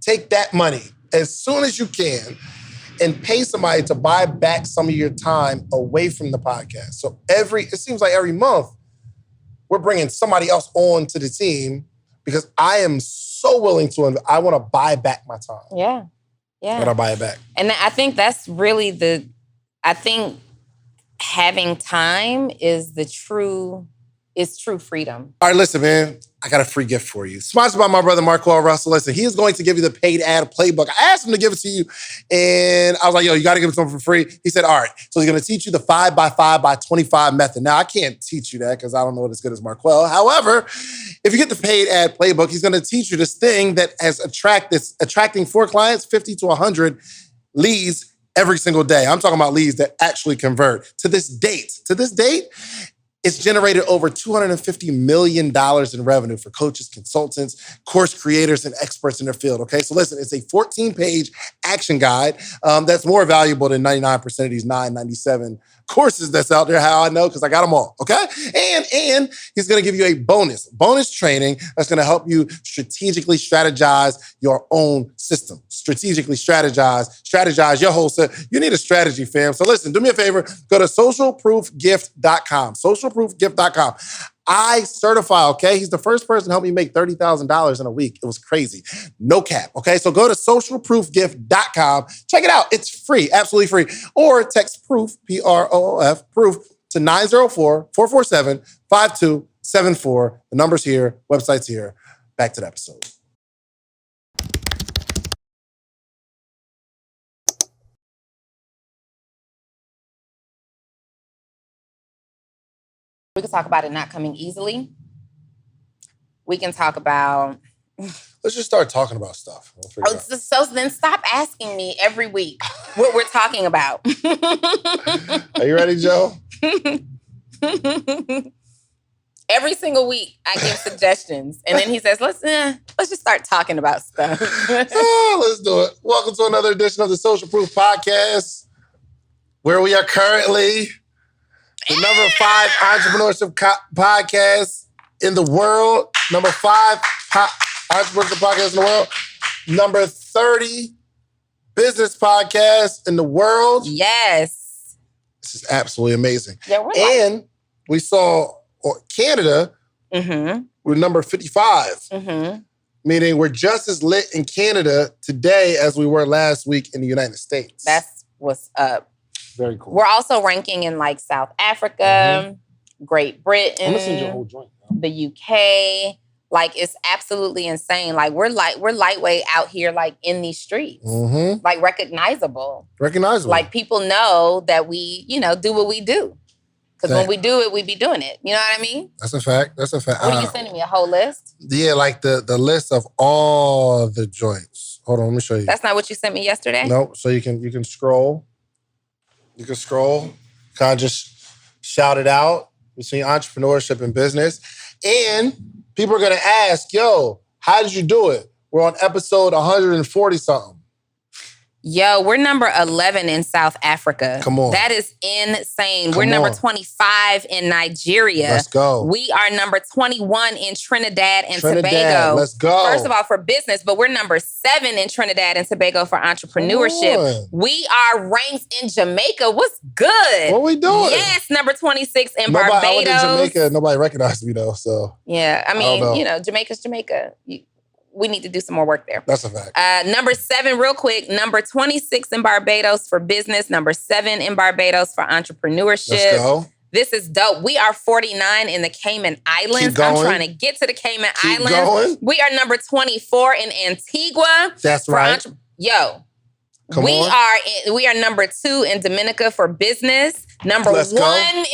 take that money as soon as you can and pay somebody to buy back some of your time away from the podcast. So it seems like every month, we're bringing somebody else on to the team because I am so willing to, I want to buy back my time. Yeah. I want to buy it back. And I think that's really I think having time is true freedom. All right, listen, man. I got a free gift for you. Sponsored by my brother, Marquel Russell. Listen, he is going to give you the paid ad playbook. I asked him to give it to you, and I was like, yo, you got to give it to him for free. He said, all right. So he's going to teach you the 5x5x25 method. Now, I can't teach you that because I don't know it as good as Marquel. However, if you get the paid ad playbook, he's going to teach you this thing that has attracting for clients 50 to 100 leads every single day. I'm talking about leads that actually convert. To this date, it's generated over $250 million in revenue for coaches, consultants, course creators, and experts in their field, okay? So listen, it's a 14-page action guide that's more valuable than 99% of these 997 courses that's out there. How I know? Because I got them all, okay? And he's going to give you a bonus training that's going to help you strategically strategize your own system. Strategically strategize your whole system. You need a strategy, fam. So listen, do me a favor. Go to socialproofgift.com. Socialproofgift.com. I certify, okay? He's the first person to help me make $30,000 in a week. It was crazy. No cap, okay? So go to socialproofgift.com. Check it out. It's free, absolutely free. Or text PROOF, P-R-O-O-F, PROOF, to 904-447-5274. The number's here, website's here. Back to the episode. We can talk about it not coming easily. We can talk about... Let's just start talking about stuff. So then stop asking me every week what we're talking about. Are you ready, Joe? Every single week, I give suggestions. And then he says, let's just start talking about stuff. Let's do it. Welcome to another edition of the Social Proof Podcast, where we are currently... the number 5 entrepreneurship podcast in the world. Number 5 entrepreneurship podcast in the world. Number 30 business podcast in the world. Yes. This is absolutely amazing. Yeah, we saw Canada. We're number 55. Meaning we're just as lit in Canada today as we were last week in the United States. That's what's up. Very cool. We're also ranking in like South Africa, Great Britain, I'm gonna send you a whole joint. The UK. Like, it's absolutely insane. Like, we're lightweight out here, like in these streets, like recognizable. Like, people know that we, do what we do. Because when we do it, we be doing it. You know what I mean? That's a fact. What are you sending me? A whole list? Yeah, like the list of all the joints. Hold on, let me show you. That's not what you sent me yesterday? Nope. So you can scroll. You can scroll, kind of just shout it out between entrepreneurship and business. And people are going to ask, yo, how did you do it? We're on episode 140-something. Yo, we're number 11 in South Africa. Come on. That is insane. We're number 25 in Nigeria. Let's go. We are number 21 in Trinidad and Tobago. Let's go. First of all, for business, but we're number 7 in Trinidad and Tobago for entrepreneurship. We are ranked in Jamaica. What's good? What we doing? Yes, number 26 in Barbados. I went to Jamaica. Nobody recognized me though, so. Yeah, I mean, Jamaica's Jamaica. We need to do some more work there. That's a fact. Number 7, real quick. Number 26 in Barbados for business. Number 7 in Barbados for entrepreneurship. Let's go. This is dope. We are 49 in the Cayman Islands. I'm trying to get to the Cayman Islands. Going. We are number 24 in Antigua. That's right. We are number 2 in Dominica for business. Number 1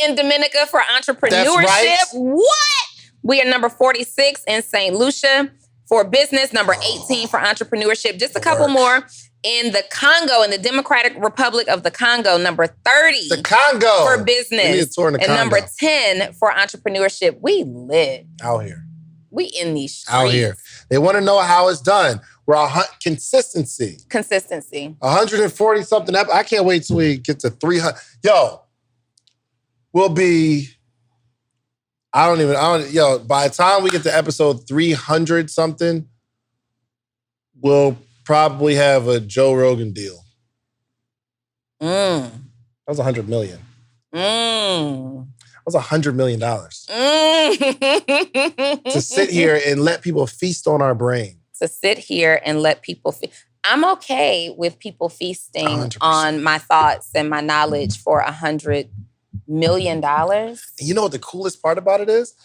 in Dominica for entrepreneurship. That's right. What? We are number 46 in St. Lucia for business, number 18 for entrepreneurship. Just a couple more. In the Congo, in the Democratic Republic of the Congo, number 30 the Congo for business. We need a tour in the and Congo. Number 10 for entrepreneurship. We lit. Out here. We in these streets. Out here. They want to know how it's done. We're consistency. 140-something. I can't wait till we get to 300. Yo, we'll be... by the time we get to episode 300 something, will probably have a Joe Rogan deal. That was $100 million. That was $100 million. To sit here and let people feast on our brain. To sit here and let people feast. I'm okay with people feasting 100%. On my thoughts and my knowledge for $100 million. You know what the coolest part about it is?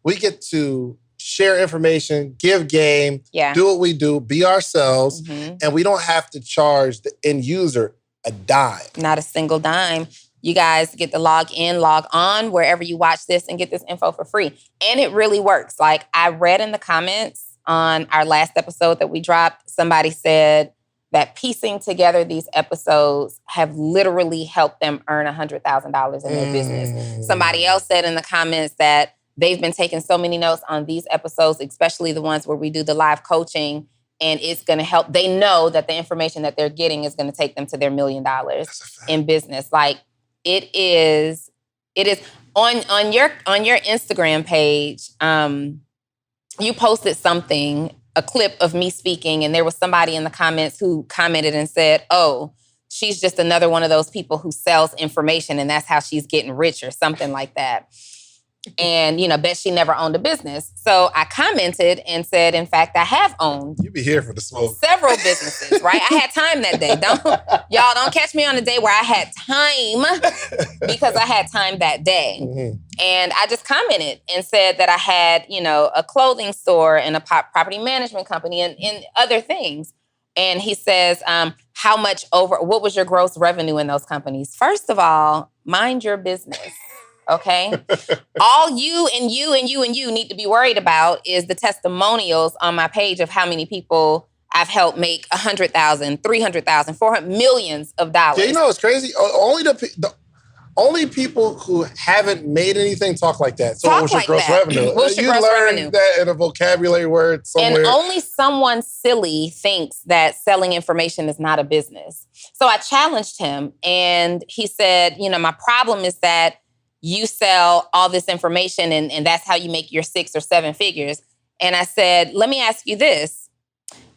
We get to share information, give game, do what we do, be ourselves, and we don't have to charge the end user a dime. Not a single dime. You guys get to log in, log on, wherever you watch this and get this info for free. And it really works. Like I read in the comments on our last episode that we dropped, somebody said that piecing together these episodes have literally helped them earn $100,000 in their business. Somebody else said in the comments that they've been taking so many notes on these episodes, especially the ones where we do the live coaching, and it's going to help. They know that the information that they're getting is going to take them to their $1 million in business. Like it is on your Instagram page. You posted something, a clip of me speaking, and there was somebody in the comments who commented and said, "Oh, she's just another one of those people who sells information, and that's how she's getting rich," or something like that. And, bet she never owned a business. So I commented and said, in fact, I have owned. You be here for the smoke. Several businesses, right? I had time that day. Don't catch me on a day where I had time, because I had time that day. And I just commented and said that I had, a clothing store and a property management company and other things. And he says, what was your gross revenue in those companies? First of all, mind your business. Okay? All you need to be worried about is the testimonials on my page of how many people I've helped make $100,000, $300,000, $400 millions of dollars. Yeah, you know what's crazy? Only people who haven't made anything talk like that. So what was your gross revenue? What's your gross revenue? You learned that in a vocabulary word somewhere. And only someone silly thinks that selling information is not a business. So I challenged him, and he said, my problem is that you sell all this information and that's how you make your 6 or 7 figures. And I said, let me ask you this.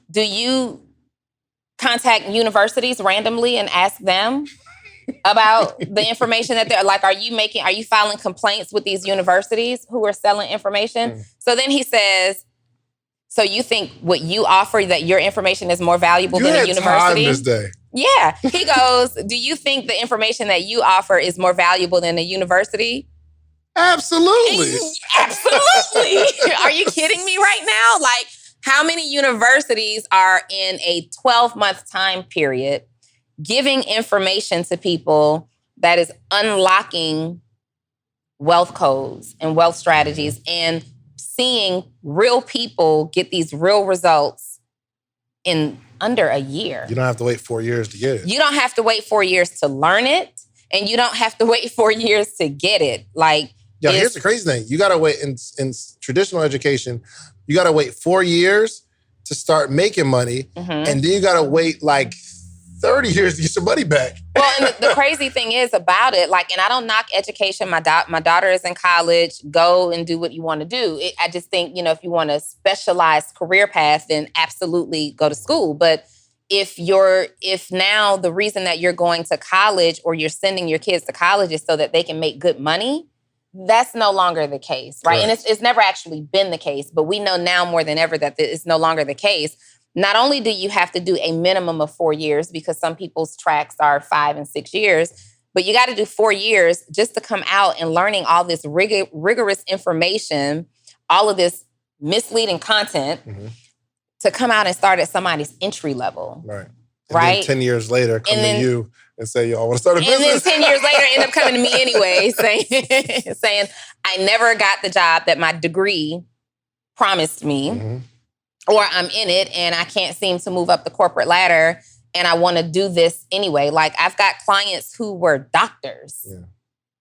Do you contact universities randomly and ask them about the information that they're like? Are you filing complaints with these universities who are selling information? So then he says, so you think what you offer, that your information is more valuable than a university? Time this day. Yeah. He goes, do you think the information that you offer is more valuable than a university? Absolutely. Absolutely. Are you kidding me right now? Like, how many universities are in a 12-month time period giving information to people that is unlocking wealth codes and wealth strategies and seeing real people get these real results in under a year? You don't have to wait 4 years to get it. You don't have to wait 4 years to learn it, and you don't have to wait 4 years to get it. Like, here's the crazy thing. You got to wait in traditional education. You got to wait 4 years to start making money, and then you got to wait like 30 years to get your money back. Well, and the crazy thing is about it, like, and I don't knock education. My daughter is in college. Go and do what you want to do. I just think, if you want a specialized career path, then absolutely go to school. But if now the reason that you're going to college or you're sending your kids to college is so that they can make good money, that's no longer the case, right? And it's never actually been the case, but we know now more than ever that it's no longer the case. Not only do you have to do a minimum of 4 years, because some people's tracks are 5 and 6 years, but you got to do 4 years just to come out and learning all this rigorous information, all of this misleading content, to come out and start at somebody's entry level. Right. Then 10 years later, come to you and say, yo, I want to start a business. And then 10 years later, end up coming to me anyway, saying, I never got the job that my degree promised me. Or I'm in it and I can't seem to move up the corporate ladder and I want to do this anyway. Like, I've got clients who were doctors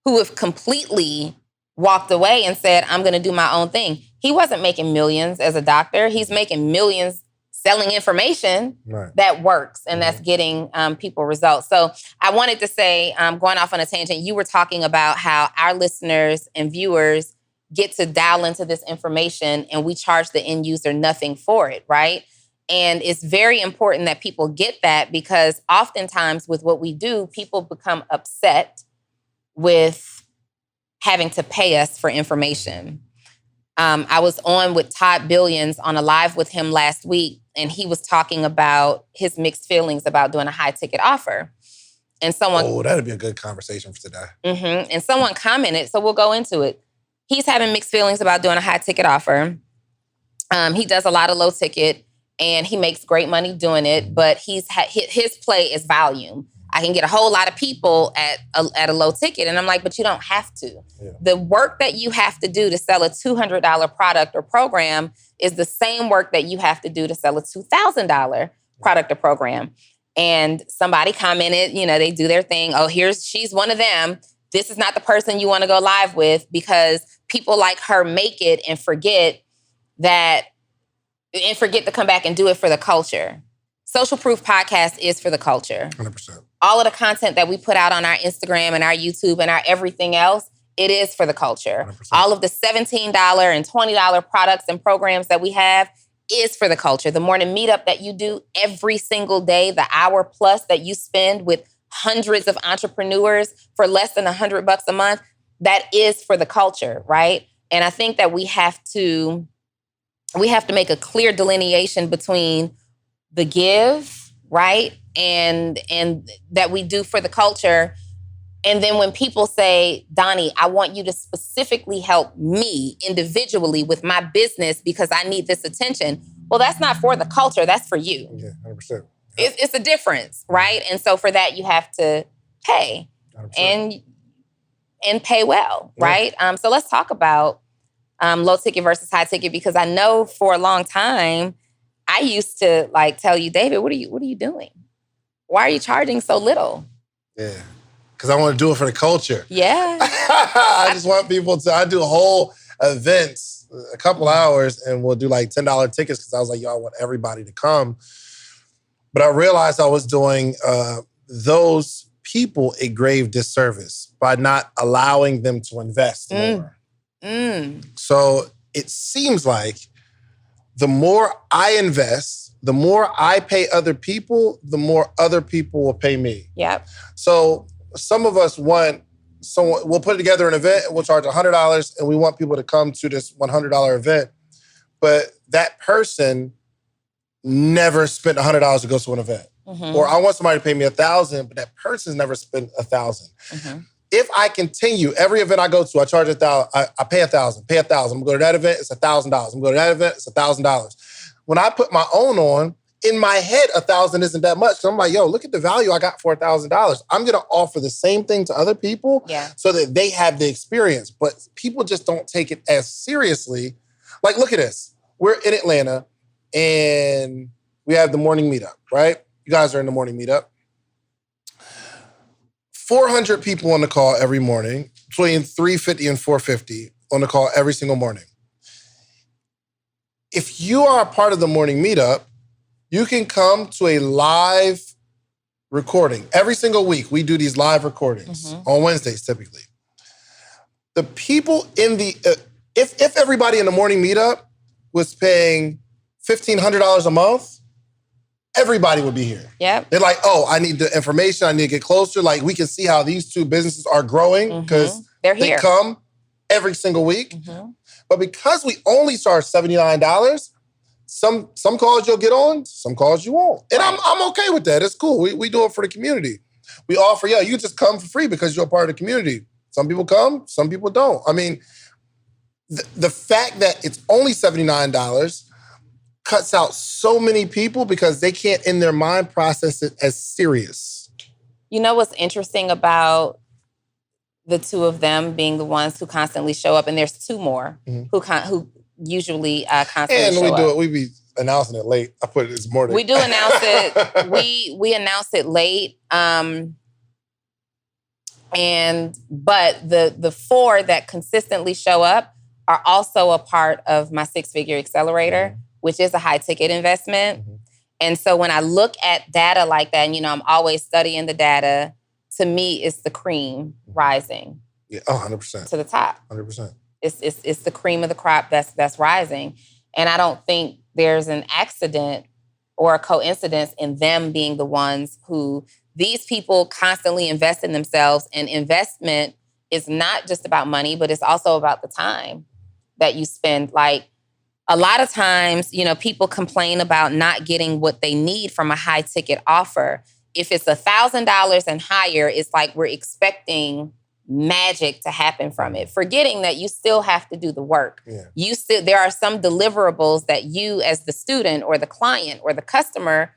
who have completely walked away and said, I'm going to do my own thing. He wasn't making millions as a doctor. He's making millions selling information that works and that's getting people results. So I wanted to say, going off on a tangent, you were talking about how our listeners and viewers get to dial into this information and we charge the end user nothing for it, right? And it's very important that people get that, because oftentimes with what we do, people become upset with having to pay us for information. I was on with Todd Billions on a live with him last week, and he was talking about his mixed feelings about doing a high ticket offer. And someone... Oh, that'd be a good conversation for today. Mm-hmm, and someone commented, so we'll go into it. He's having mixed feelings about doing a high ticket offer. He does a lot of low ticket, and he makes great money doing it, but his play is volume. I can get a whole lot of people at a low ticket. And I'm like, but you don't have to. Yeah. The work that you have to do to sell a $200 product or program is the same work that you have to do to sell a $2,000 product or program. And somebody commented, they do their thing. Oh, she's one of them. This is not the person you want to go live with, because people like her make it and forget to come back and do it for the culture. Social Proof Podcast is for the culture. 100%. All of the content that we put out on our Instagram and our YouTube and our everything else, it is for the culture. 100%. All of the $17 and $20 products and programs that we have is for the culture. The morning meetup that you do every single day, the hour plus that you spend with hundreds of entrepreneurs for less than $100 a month, that is for the culture, right? And I think that we have to make a clear delineation between the give, right? And that we do for the culture. And then when people say, Donni, I want you to specifically help me individually with my business because I need this attention. Well, that's not for the culture. That's for you. Yeah, 100%. It's a difference, right? And so for that, you have to pay 100%. and pay well, right? So let's talk about low ticket versus high ticket, because I know for a long time, I used to tell you, David, what are you doing? Why are you charging so little? Yeah, because I want to do it for the culture. Yeah. I just want people to, I do whole events, a couple hours, and we'll do $10 tickets because I was like, yo, I want everybody to come. But I realized I was doing those people a grave disservice by not allowing them to invest more. So it seems like the more I invest, the more I pay other people, the more other people will pay me. Yep. So some of us want someone, we'll put together an event and we'll charge $100 and we want people to come to this $100 event. But that person never spent $100 to go to an event. Mm-hmm. Or I want somebody to pay me $1,000, but that person's never spent $1,000. Mm-hmm. If I continue, every event I go to, I charge $1,000. I pay $1,000. I'm gonna go to that event, it's $1,000. I'm gonna go to that event, it's $1,000. When I put my own on, in my head, $1,000 isn't that much. So I'm like, yo, look at the value I got for $1,000. I'm gonna offer the same thing to other people so that they have the experience. But people just don't take it as seriously. Like, look at this. We're in Atlanta and we have the morning meetup, right? You guys are in the morning meetup. 400 people on the call every morning, between 350 and 450 on the call every single morning. If you are a part of the morning meetup, you can come to a live recording. Every single week, we do these live recordings on Wednesdays, typically. The people in the, if everybody in the morning meetup was paying $1,500 a month, everybody would be here. Yep. They're like, oh, I need the information. I need to get closer. Like, we can see how these two businesses are growing because they come every single week. Mm-hmm. But because we only charge $79, some calls you'll get on, some calls you won't. And I'm okay with that. It's cool. We do it for the community. We offer, you just come for free because you're a part of the community. Some people come, some people don't. I mean, the fact that it's only $79 cuts out so many people because they can't, in their mind, process it as serious. You know what's interesting about the two of them being the ones who constantly show up, and there's two more who usually constantly show up. And we do it. We be announcing it late. I put it this morning. We do announce it. we announce it late. But the four that consistently show up are also a part of my 6-figure accelerator, which is a high ticket investment. Mm-hmm. And so when I look at data like that, and I'm always studying the data, to me, it's the cream rising. Yeah, 100%. To the top. 100%. It's the cream of the crop that's rising. And I don't think there's an accident or a coincidence in them being the ones who these people constantly invest in themselves. And investment is not just about money, but it's also about the time that you spend. Like a lot of times, you know, people complain about not getting what they need from a high ticket offer. If it's $1,000 and higher, it's like we're expecting magic to happen from it, forgetting that you still have to do the work. Yeah. There are some deliverables that you as the student or the client or the customer,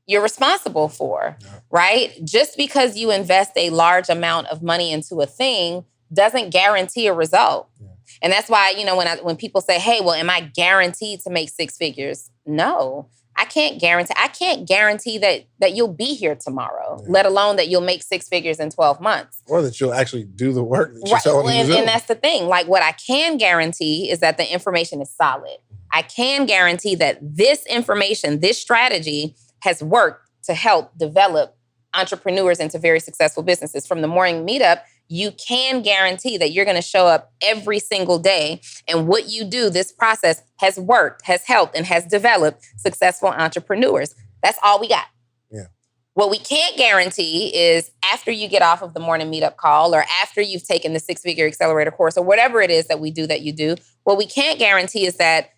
you're responsible for, right? Just because you invest a large amount of money into a thing doesn't guarantee a result. Yeah. And that's why, you know, when people say, hey, well, am I guaranteed to make six figures? No, I can't guarantee that you'll be here tomorrow, let alone that you'll make six figures in 12 months. Or that you'll actually do the work that you're telling them to do. And that's the thing. Like what I can guarantee is that the information is solid. I can guarantee that this information, this strategy has worked to help develop entrepreneurs into very successful businesses. From the morning meetup, you can guarantee that you're going to show up every single day. And what you do, this process has worked, has helped, and has developed successful entrepreneurs. That's all we got. Yeah. What we can't guarantee is after you get off of the morning meetup call or after you've taken the 6-figure accelerator course or whatever it is that we do that you do, what we can't guarantee is that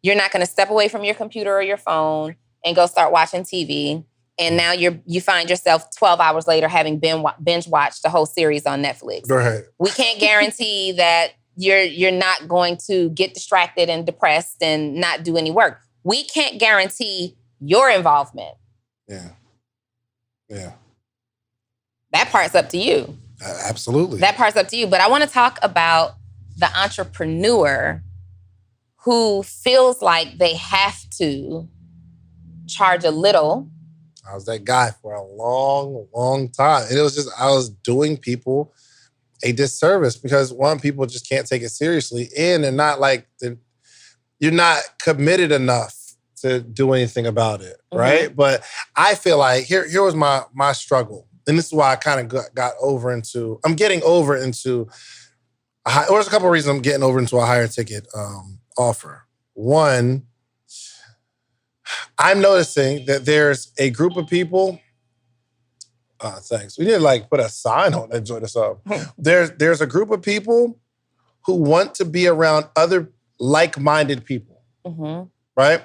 you're not going to step away from your computer or your phone and go start watching TV. And now you find yourself 12 hours later having binge watched the whole series on Netflix. Right. We can't guarantee that you're not going to get distracted and depressed and not do any work. We can't guarantee your involvement. Yeah. Yeah. That part's up to you. Absolutely. That part's up to you. But I want to talk about the entrepreneur who feels like they have to charge a little. I was that guy for a long, long time. And it was just, I was doing people a disservice because one, people just can't take it seriously. And they're not like, you're not committed enough to do anything about it, right? Mm-hmm. But I feel like, here was my struggle. And this is why I kind of I'm getting over into, there's a couple of reasons I'm getting over into a higher ticket offer. One, I'm noticing that there's a group of people. Thanks. We didn't put a sign on that joint us up. There's a group of people who want to be around other like-minded people, right?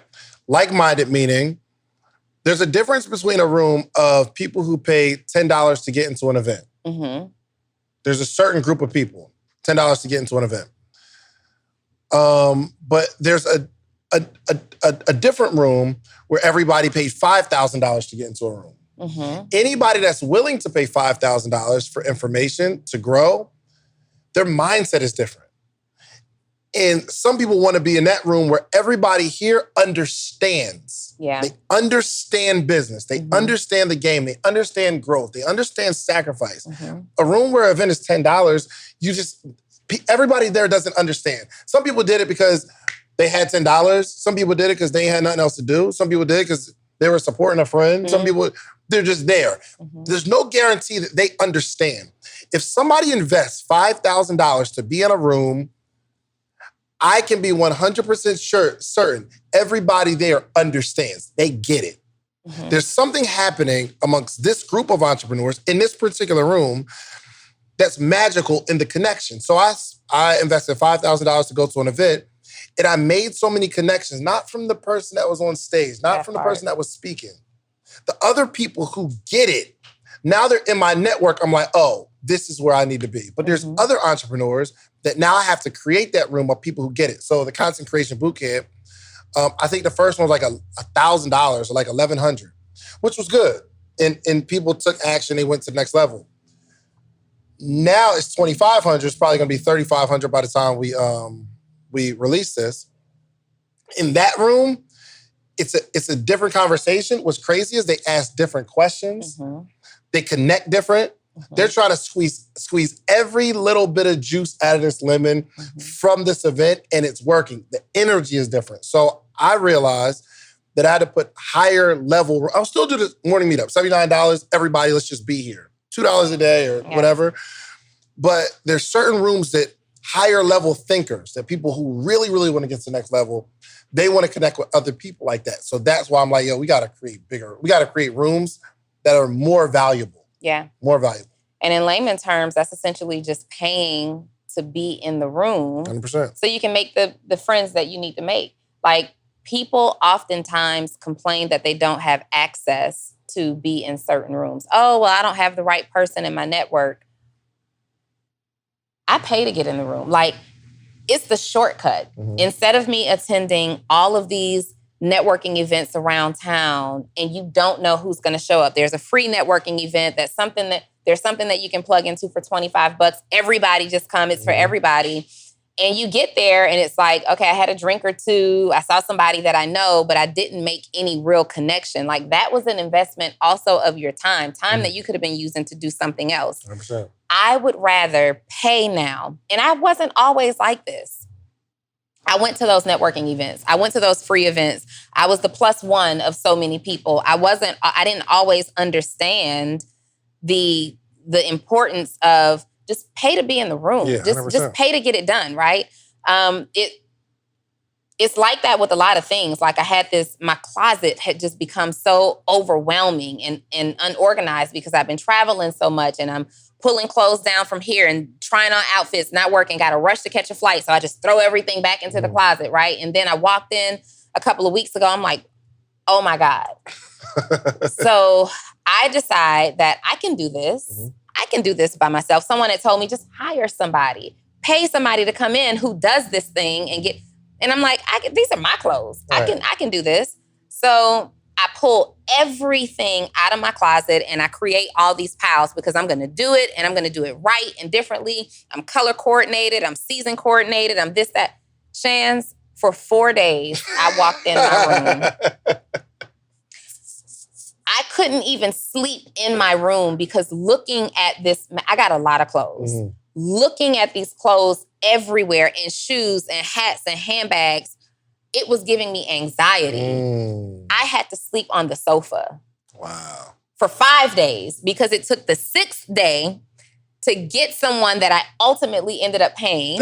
Like-minded meaning there's a difference between a room of people who pay $10 to get into an event. Mm-hmm. There's a certain group of people, $10 to get into an event. But there's a different room where everybody paid $5,000 to get into a room. Mm-hmm. Anybody that's willing to pay $5,000 for information to grow, their mindset is different. And some people want to be in that room where everybody here understands. Yeah. They understand business. They understand the game. They understand growth. They understand sacrifice. Mm-hmm. A room where an event is $10, everybody there doesn't understand. Some people did it because they had $10. Some people did it because they had nothing else to do. Some people did it because they were supporting a friend. Mm-hmm. Some people, they're just there. Mm-hmm. There's no guarantee that they understand. If somebody invests $5,000 to be in a room, I can be 100% certain everybody there understands. They get it. Mm-hmm. There's something happening amongst this group of entrepreneurs in this particular room that's magical in the connection. So I invested $5,000 to go to an event, and I made so many connections, not from the person that was on stage, not from the person that was speaking. The other people who get it, now they're in my network, I'm like, oh, this is where I need to be. But there's other entrepreneurs that now I have to create that room of people who get it. So the Content Creation Bootcamp, I think the first one was $1,000 or $1,100, which was good. And people took action, they went to the next level. Now it's $2,500. It's probably going to be $3,500 by the time we release this. In that room, it's a different conversation. What's crazy is they ask different questions. Mm-hmm. They connect different. Mm-hmm. They're trying to squeeze every little bit of juice out of this lemon from this event, and it's working. The energy is different. So I realized that I had to put higher level. I'll still do the morning meetup, $79. Everybody, let's just be here. $2 a day or whatever. But there's certain rooms that higher level thinkers, that people who really, really want to get to the next level, they want to connect with other people like that. So that's why I'm like, yo, we got to create rooms that are more valuable. Yeah. More valuable. And in layman terms, that's essentially just paying to be in the room. 100%. So you can make the friends that you need to make. Like, people oftentimes complain that they don't have access to be in certain rooms. Oh, well, I don't have the right person in my network. I pay to get in the room. Like, it's the shortcut. Mm-hmm. Instead of me attending all of these networking events around town and you don't know who's going to show up. There's a free networking event. There's something that you can plug into for $25. Everybody just come. It's for everybody. And you get there and it's like, okay, I had a drink or two. I saw somebody that I know, but I didn't make any real connection. Like, that was an investment also of your time that you could have been using to do something else. 100%. I would rather pay now. And I wasn't always like this. I went to those networking events. I went to those free events. I was the plus one of so many people. I didn't always understand the importance of just pay to be in the room. Yeah, just pay to get it done, right? It's like that with a lot of things. Like, my closet had just become so overwhelming and unorganized because I've been traveling so much and I'm pulling clothes down from here and trying on outfits, not working, got to rush to catch a flight. So I just throw everything back into the closet, right? And then I walked in a couple of weeks ago. I'm like, oh my God. So I decide that I can do this. Mm-hmm. I can do this by myself. Someone had told me, just hire somebody, pay somebody to come in who does this thing and I'm like, these are my clothes. Right. I can do this. So I pull everything out of my closet and I create all these piles because I'm going to do it and I'm going to do it right and differently. I'm color coordinated. I'm season coordinated. I'm this, that. Shans, for 4 days, I walked in my room. I couldn't even sleep in my room because looking at this, I got a lot of clothes. Mm-hmm. Looking at these clothes everywhere and shoes and hats and handbags, it was giving me anxiety. I had to sleep on the sofa. Wow. For 5 days because it took the 6th day to get someone that I ultimately ended up paying.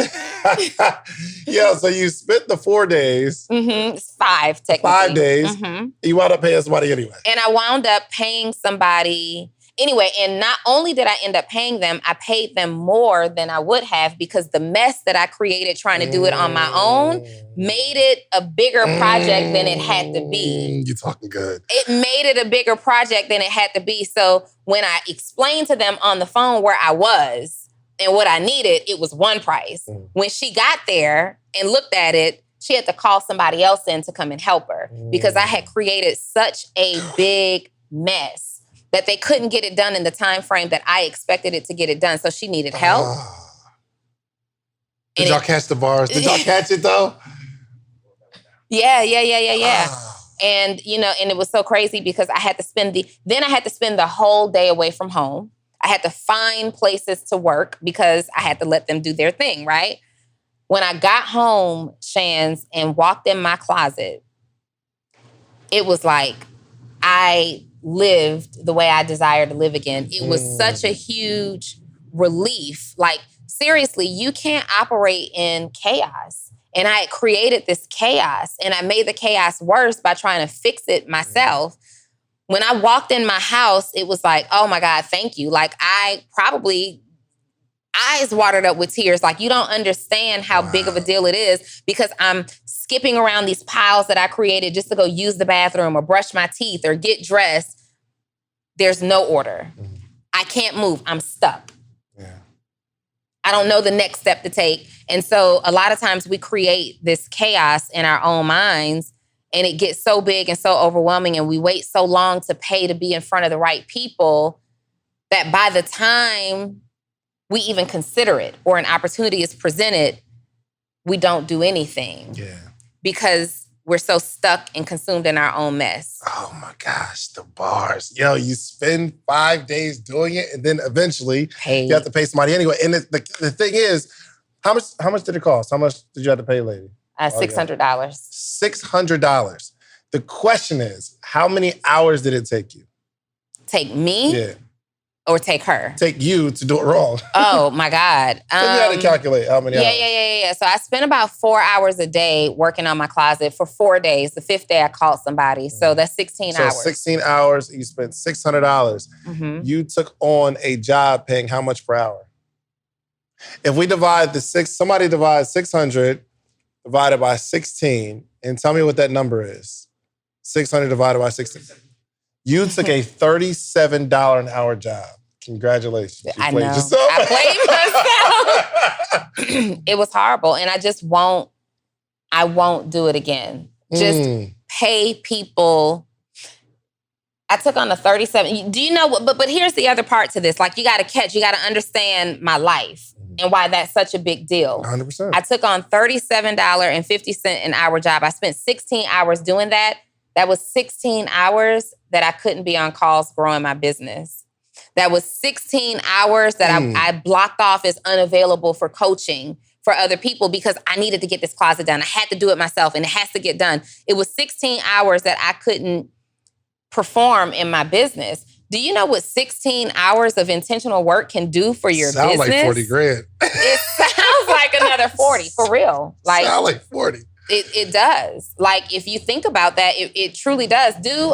Yeah, so you spent the 4 days. Mm-hmm. It's 5, technically. 5 days. Mm-hmm. You wound up paying somebody anyway. And I wound up paying somebody anyway. And not only did I end up paying them, I paid them more than I would have because the mess that I created trying to do it on my own made it a bigger project than it had to be. You're talking good. It made it a bigger project than it had to be. So when I explained to them on the phone where I was and what I needed, it was one price. When she got there and looked at it, she had to call somebody else in to come and help her because I had created such a big mess that they couldn't get it done in the time frame that I expected it to get it done. So she needed help. Did y'all catch the bars? Did y'all catch it though? Yeah. And, and it was so crazy because I had to spend the whole day away from home. I had to find places to work because I had to let them do their thing, right? When I got home, Shans, and walked in my closet, it was like I lived the way I desired to live again. It was such a huge relief. Like, seriously, you can't operate in chaos. And I had created this chaos and I made the chaos worse by trying to fix it myself. When I walked in my house, it was like, oh my God, thank you. Like, I probably eyes watered up with tears. Like, you don't understand how big of a deal it is because I'm skipping around these piles that I created just to go use the bathroom or brush my teeth or get dressed. There's no order. I can't move. I'm stuck. Yeah. I don't know the next step to take. And so a lot of times we create this chaos in our own minds and it gets so big and so overwhelming and we wait so long to pay to be in front of the right people that by the time we even consider it or an opportunity is presented, we don't do anything. Yeah. Because we're so stuck and consumed in our own mess. Oh my gosh, the bars. Yo, you spend 5 days doing it and then eventually you have to pay somebody anyway. And the thing is, how much did it cost? How much did you have to pay, lady? $600. $600. The question is, how many hours did it take you? Take me? Yeah. Or take her? Take you to do it wrong. Oh, my God. You had to calculate how many hours. Yeah. So I spent about 4 hours a day working on my closet for 4 days. The 5th day, I called somebody. So that's 16 hours. So 16 hours, you spent $600. You took on a job paying how much per hour? If we divide somebody divides 600 divided by 16, and tell me what that number is. 600 divided by 16. You took a $37 an hour job. Congratulations. I know. I played myself. It was horrible. And I won't do it again. Just pay people. I took on a 37. Do you know what? But here's the other part to this. Like, you got to understand my life and why that's such a big deal. 100%. I took on $37.50 an hour job. I spent 16 hours doing that. That was 16 hours that I couldn't be on calls growing my business. That was 16 hours that I blocked off as unavailable for coaching for other people because I needed to get this closet done. I had to do it myself and it has to get done. It was 16 hours that I couldn't perform in my business. Do you know what 16 hours of intentional work can do for your business? Sounds like 40 grand. It sounds like another 40, for real. Like, sounds like 40. It does. Like, if you think about that, it truly does. Do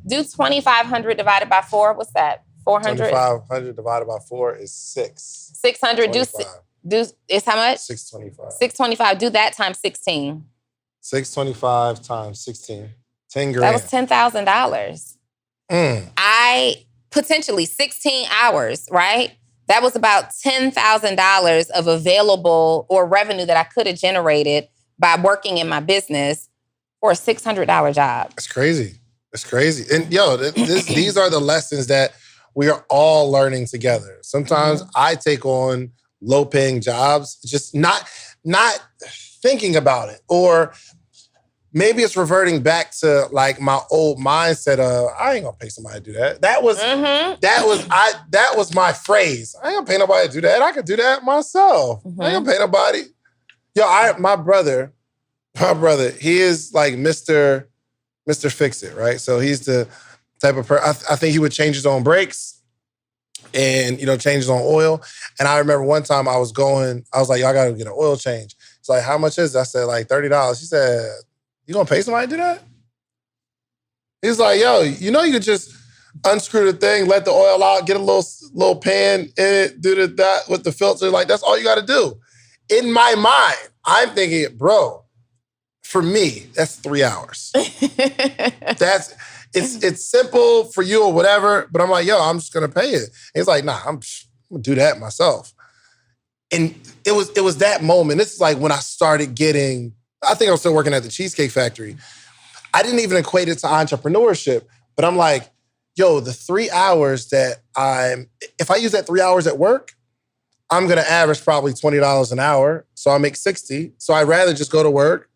2,500 divided by 4. What's that? 400? 2,500 divided by 4 is 6. 600. Do it's how much? 625. 625. Do that times 16. 625 times 16. 10 grand. That was $10,000. I potentially 16 hours, right? That was about $10,000 of available or revenue that I could have generated by working in my business for a $600 job. It's crazy. It's crazy. And these are the lessons that we are all learning together. Sometimes I take on low-paying jobs, just not thinking about it. Or maybe it's reverting back to like my old mindset of, I ain't gonna pay somebody to do that. That was my phrase. I ain't gonna pay nobody to do that. I could do that myself. I ain't gonna pay nobody. My brother, he is like Mr. Fix-It, right? So he's the type of person, I think he would change his own brakes and, change his own oil. And I remember one time I was like, y'all gotta get an oil change. It's like, how much is it? I said, like $30. He said, you gonna pay somebody to do that? He's like, you could just unscrew the thing, let the oil out, get a little pan in it, do that with the filter. Like, that's all you gotta do. In my mind, I'm thinking, bro, for me, that's 3 hours. It's simple for you or whatever, but I'm like, I'm just gonna pay it. And he's like, nah, I'm gonna do that myself. And it was that moment. This is like when I started getting, I think I was still working at the Cheesecake Factory. I didn't even equate it to entrepreneurship, but I'm like, the 3 hours that if I use that 3 hours at work, I'm gonna average probably $20 an hour. So I make 60. So I'd rather just go to work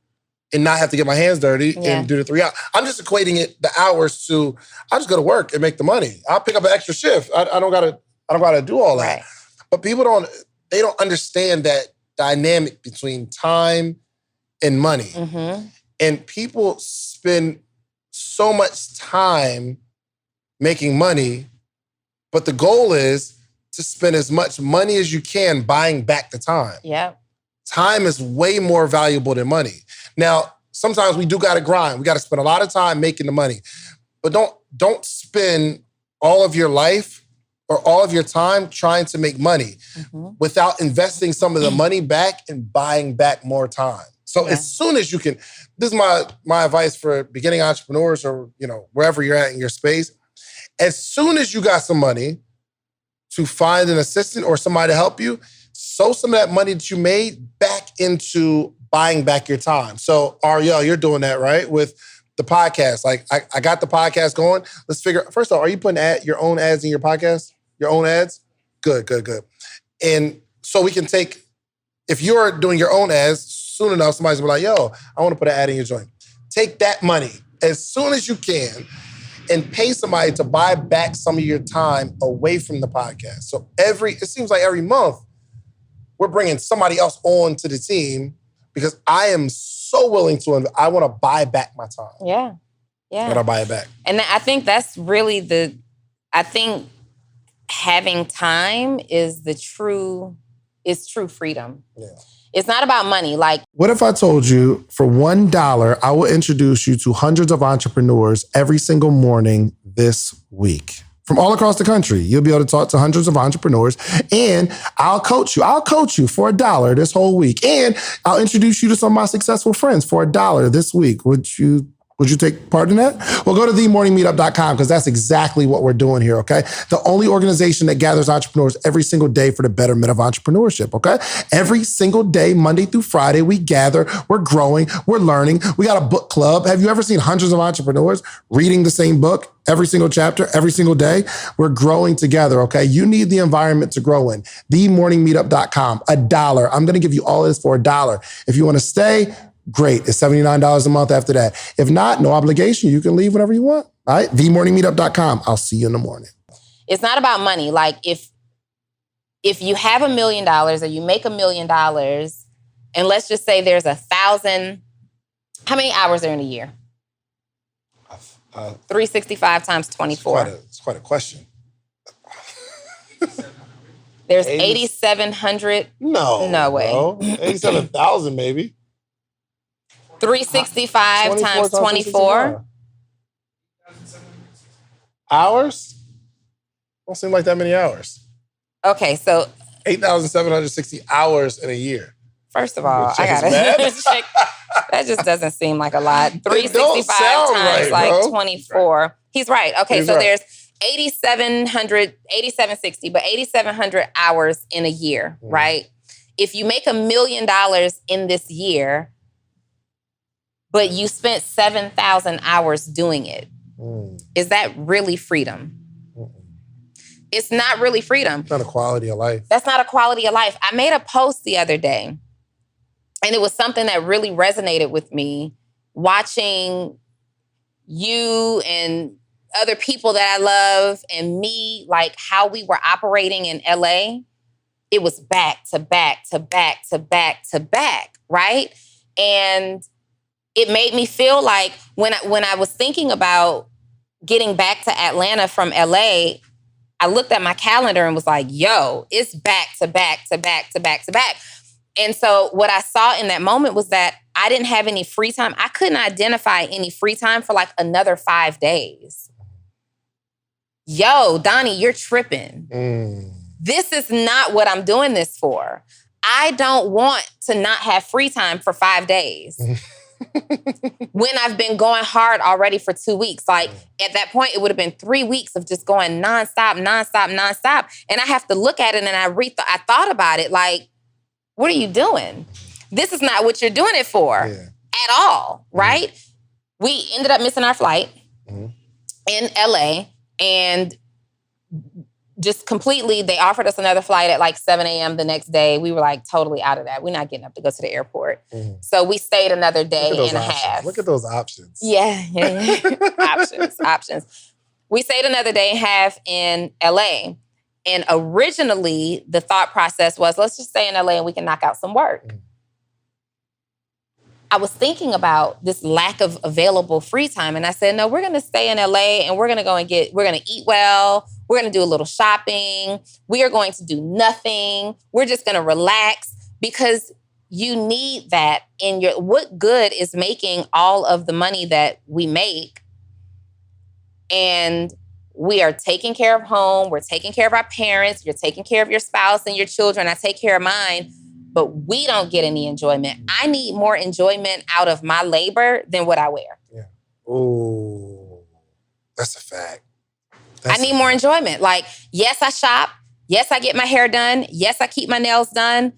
and not have to get my hands dirty and do the 3 hours. I'm just equating the hours to, I'll just go to work and make the money. I'll pick up an extra shift. I don't gotta do all that. Right. But people don't understand that dynamic between time and money. And people spend so much time making money, but the goal is to spend as much money as you can buying back the time. Yeah. Time is way more valuable than money. Now, sometimes we do gotta grind. We gotta spend a lot of time making the money. But don't spend all of your life or all of your time trying to make money without investing some of the money back and buying back more time. So as soon as you can, this is my advice for beginning entrepreneurs or wherever you're at in your space. As soon as you got some money to find an assistant or somebody to help you, sow some of that money that you made back into buying back your time. So Ariel, you're doing that, right? With the podcast. Like I got the podcast going. Let's figure, first of all, are you putting your own ads in your podcast? Your own ads? Good. And so we can take, if you're doing your own ads, soon enough, somebody's gonna be like, I want to put an ad in your joint. Take that money as soon as you can and pay somebody to buy back some of your time away from the podcast. So it seems like every month, we're bringing somebody else on to the team because I am so willing to, I want to buy back my time. Yeah. I want to buy it back. And I think that's really I think having time is true freedom. Yeah. It's not about money. Like, what if I told you for $1, I will introduce you to hundreds of entrepreneurs every single morning this week? From all across the country, you'll be able to talk to hundreds of entrepreneurs, and I'll coach you. I'll coach you for $1 this whole week, and I'll introduce you to some of my successful friends for $1 this week. Would you take part in that? Well, go to themorningmeetup.com because that's exactly what we're doing here, okay? The only organization that gathers entrepreneurs every single day for the betterment of entrepreneurship, okay? Every single day, Monday through Friday, we gather, we're growing, we're learning. We got a book club. Have you ever seen hundreds of entrepreneurs reading the same book every single chapter, every single day? We're growing together, okay? You need the environment to grow in. Themorningmeetup.com, $1. I'm gonna give you all this for $1. If you wanna stay, great. It's $79 a month after that. If not, no obligation. You can leave whenever you want. All right? themorningmeetup.com. I'll see you in the morning. It's not about money. Like, if you have $1 million or you make $1 million, and let's just say there's 1,000, how many hours are in a year? 365 times 24. It's quite a question. There's 8,700. No way. Bro. 87,000 maybe. 365 times 24. Hours? Don't seem like that many hours. Okay, so 8,760 hours in a year. First of all, I gotta check. That just doesn't seem like a lot. 365 times right, 24. Right. He's right. Okay, He's so right. There's 8,760, but 8,700 hours in a year, right? If you make $1 million in this year, but you spent 7,000 hours doing it, is that really freedom? It's not really freedom. It's not a quality of life. That's not a quality of life. I made a post the other day, and it was something that really resonated with me, watching you and other people that I love and me, like how we were operating in LA. It was back to back to back to back to back, right? And it made me feel like when I was thinking about getting back to Atlanta from LA, I looked at my calendar and was like, yo, it's back to back to back to back to back. And so what I saw in that moment was that I didn't have any free time. I couldn't identify any free time for like another 5 days. Yo, Donni, you're tripping. This is not what I'm doing this for. I don't want to not have free time for 5 days. When I've been going hard already for 2 weeks. Like, at that point, it would have been 3 weeks of just going nonstop. And I have to look at it and I thought about it like, what are you doing? This is not what you're doing it for at all, right? We ended up missing our flight in LA, and just completely, they offered us another flight at like 7 a.m. the next day. We were like totally out of that. We're not getting up to go to the airport. So we stayed another day and a half. Look at those options. Yeah. Options. We stayed another day and a half in LA. And originally, the thought process was, let's just stay in LA and we can knock out some work. I was thinking about this lack of available free time. And I said, no, we're going to stay in LA and we're going to we're going to eat well. We're going to do a little shopping. We are going to do nothing. We're just going to relax, because you need that in your, what good is making all of the money that we make? And we are taking care of home. We're taking care of our parents. You're taking care of your spouse and your children. I take care of mine. But we don't get any enjoyment. I need more enjoyment out of my labor than what I wear. Yeah. Oh, that's a fact. I need more enjoyment. Like, yes, I shop. Yes, I get my hair done. Yes, I keep my nails done.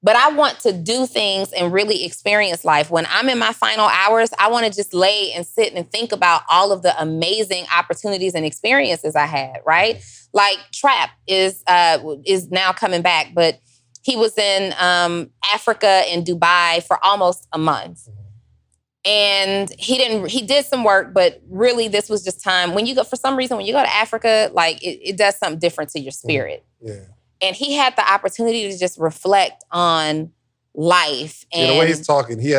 But I want to do things and really experience life. When I'm in my final hours, I want to just lay and sit and think about all of the amazing opportunities and experiences I had, right? Like, Trap is now coming back, but he was in Africa and Dubai for almost a month. And he did some work, but really this was just time. When you go to Africa, like it does something different to your spirit. Yeah. And he had the opportunity to just reflect on life. And the way he's talking, he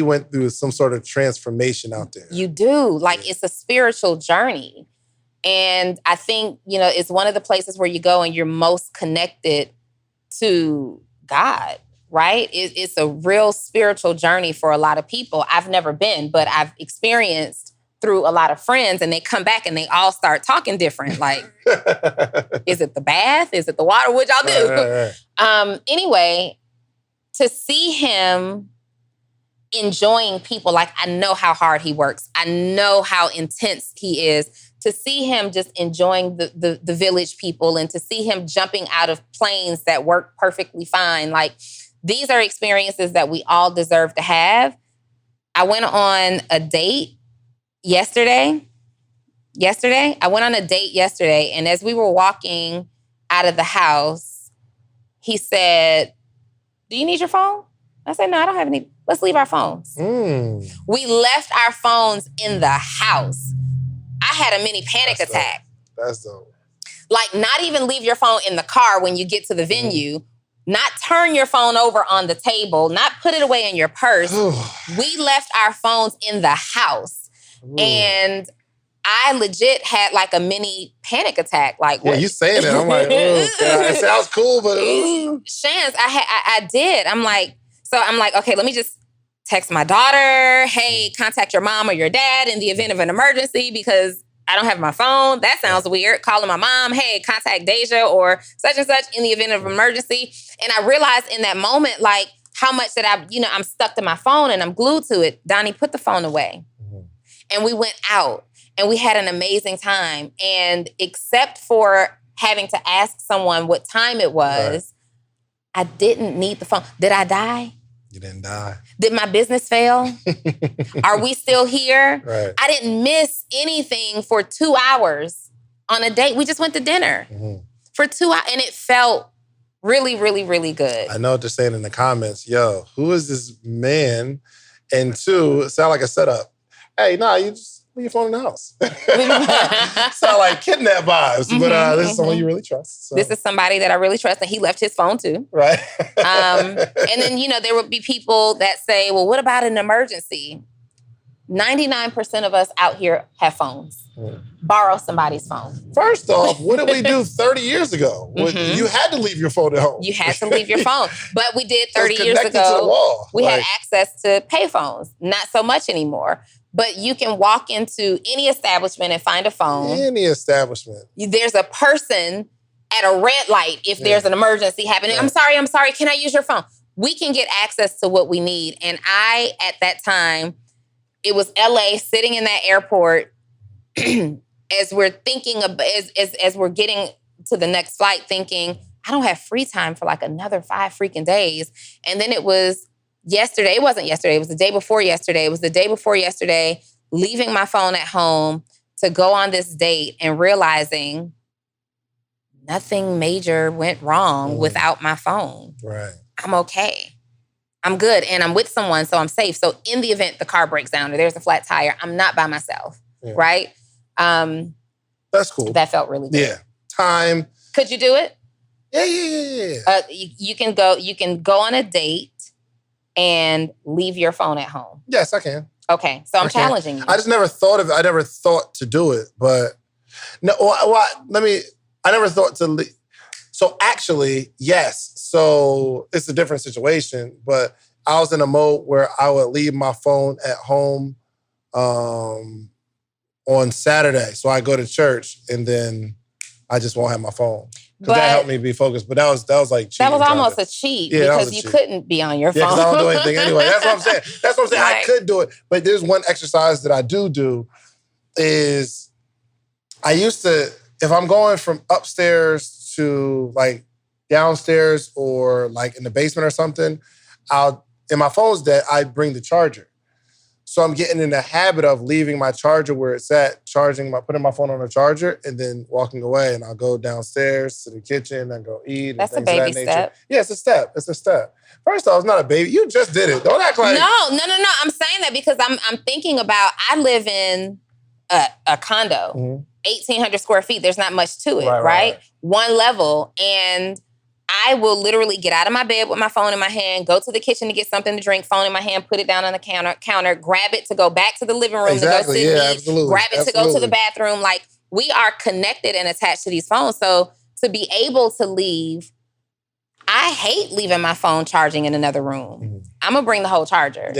went through some sort of transformation out there. You do. Like, it's a spiritual journey. And I think, it's one of the places where you go and you're most connected to God, right? It's a real spiritual journey for a lot of people. I've never been, but I've experienced through a lot of friends, and they come back and they all start talking different. Like, is it the bath? Is it the water? What y'all do? Right. Anyway, to see him enjoying people, like, I know how hard he works. I know how intense he is. To see him just enjoying the village people, and to see him jumping out of planes that work perfectly fine. Like, these are experiences that we all deserve to have. I went on a date yesterday. I went on a date yesterday, and as we were walking out of the house, he said, "Do you need your phone?" I said, "No, I don't have any. Let's leave our phones." We left our phones in the house. I had a mini panic attack. That's dope. Like, not even leave your phone in the car when you get to the venue, not turn your phone over on the table, not put it away in your purse. We left our phones in the house. And I legit had like a mini panic attack. Like, yeah, you saying it. I'm like, it sounds cool, but Shans, I did. I'm like, okay, let me just text my daughter, hey, contact your mom or your dad in the event of an emergency because I don't have my phone. That sounds weird. Calling my mom, hey, contact Deja or such and such in the event of an emergency. And I realized in that moment, like, how much that I'm stuck to my phone and I'm glued to it. Donni, put the phone away. And we went out and we had an amazing time. And except for having to ask someone what time it was, I didn't need the phone. Did I die? You didn't die. Did my business fail? Are we still here? Right. I didn't miss anything for 2 hours on a date. We just went to dinner for 2 hours. And it felt really, really, really good. I know what they're saying in the comments. Yo, who is this man? And two, it sound like a setup. Hey, nah, you just leave your phone in the house. Sound like kidnap vibes. But this is someone you really trust. So. This is somebody that I really trust, and he left his phone too. Right. And then, there would be people that say, well, what about an emergency? 99% of us out here have phones. Borrow somebody's phone. First off, what did we do 30 years ago? You had to leave your phone at home. You had to leave your phone. But we did 30 years ago. We had access to pay phones. Not so much anymore. But you can walk into any establishment and find a phone. Any establishment. There's a person at a red light if there's an emergency happening. Right. I'm sorry. Can I use your phone? We can get access to what we need. And I, at that time, it was LA, sitting in that airport as we're thinking of, as we're getting to the next flight, thinking, I don't have free time for like another 5 freaking days. And then it was yesterday. It wasn't yesterday. It was the day before yesterday. It was the day before yesterday, leaving my phone at home to go on this date and realizing nothing major went wrong without my phone. Right. I'm okay. I'm good. And I'm with someone, so I'm safe. So in the event the car breaks down or there's a flat tire, I'm not by myself. Yeah. Right? That's cool. That felt really good. Yeah. Time. Could you do it? Yeah. You can go on a date and leave your phone at home. Yes, I can. Okay, so I'm challenging you. I just never thought of it. I never thought to do it, but no. I never thought to leave. So actually, yes. So it's a different situation, but I was in a mode where I would leave my phone at home on Saturday. So I go to church and then I just won't have my phone. Because that helped me be focused. But that was like cheating. That was almost a cheat because you couldn't be on your phone. Yeah, because I don't do anything anyway. That's what I'm saying. Right. I could do it. But there's one exercise that I do is I used to, if I'm going from upstairs to like downstairs or like in the basement or something, and my phone's dead, I bring the charger. So I'm getting in the habit of leaving my charger where it's at, putting my phone on the charger, and then walking away. And I'll go downstairs to the kitchen and go eat. That's a baby step. Yeah, it's a step. First off, it's not a baby. You just did it. Don't act like... No. I'm saying that because I'm thinking about, I live in a condo, 1,800 square feet. There's not much to it, right? One level. And I will literally get out of my bed with my phone in my hand, go to the kitchen to get something to drink, phone in my hand, put it down on the counter, grab it to go back to the living room to go sit, grab it to go to the bathroom. Like, we are connected and attached to these phones. So to be able to leave, I hate leaving my phone charging in another room. Mm-hmm. I'm going to bring the whole charger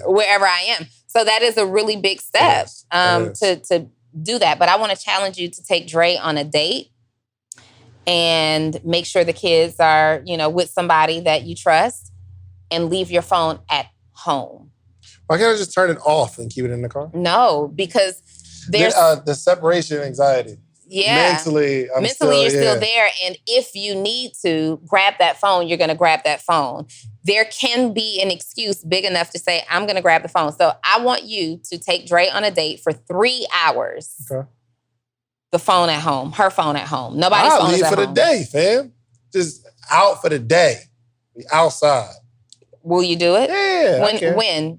wherever I am. So that is a really big step to do that. But I want to challenge you to take Dre on a date and make sure the kids are, with somebody that you trust, and leave your phone at home. Why can't I just turn it off and keep it in the car? No, because there's the separation anxiety. Yeah. Mentally, you're still there. And if you need to grab that phone, you're going to grab that phone. There can be an excuse big enough to say, I'm going to grab the phone. So I want you to take Dre on a date for 3 hours. Okay. The phone at home, her phone at home. Nobody's phone is at home. I'll leave for the day, fam. Just out for the day. Be outside. Will you do it? Yeah. When?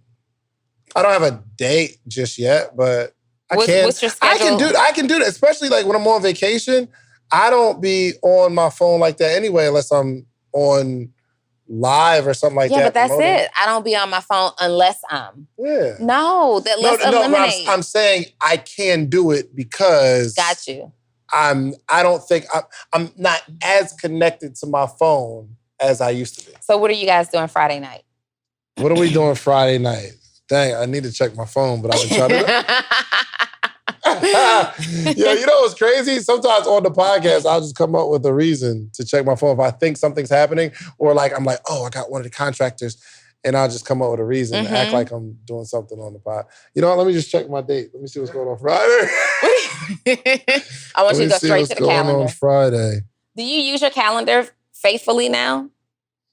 I don't have a date just yet, but what's your schedule? I can do that, especially like when I'm on vacation. I don't be on my phone like that anyway, unless I'm on live or something like that. Yeah, but that's it. I don't be on my phone unless I'm. Yeah. No, let's eliminate. I'm saying I can do it because. Got you. I don't think I'm not as connected to my phone as I used to be. So what are you guys doing Friday night? What are we doing Friday night? Dang, I need to check my phone, but I've been trying to. Yeah, you know what's crazy? Sometimes on the podcast, I'll just come up with a reason to check my phone if I think something's happening, or like I'm like, oh, I got one of the contractors, and I'll just come up with a reason to act like I'm doing something on the pod. You know what? Let me just check my date. Let me see what's going on Friday. I want you to go straight to the calendar. What's going on Friday? Do you use your calendar faithfully now?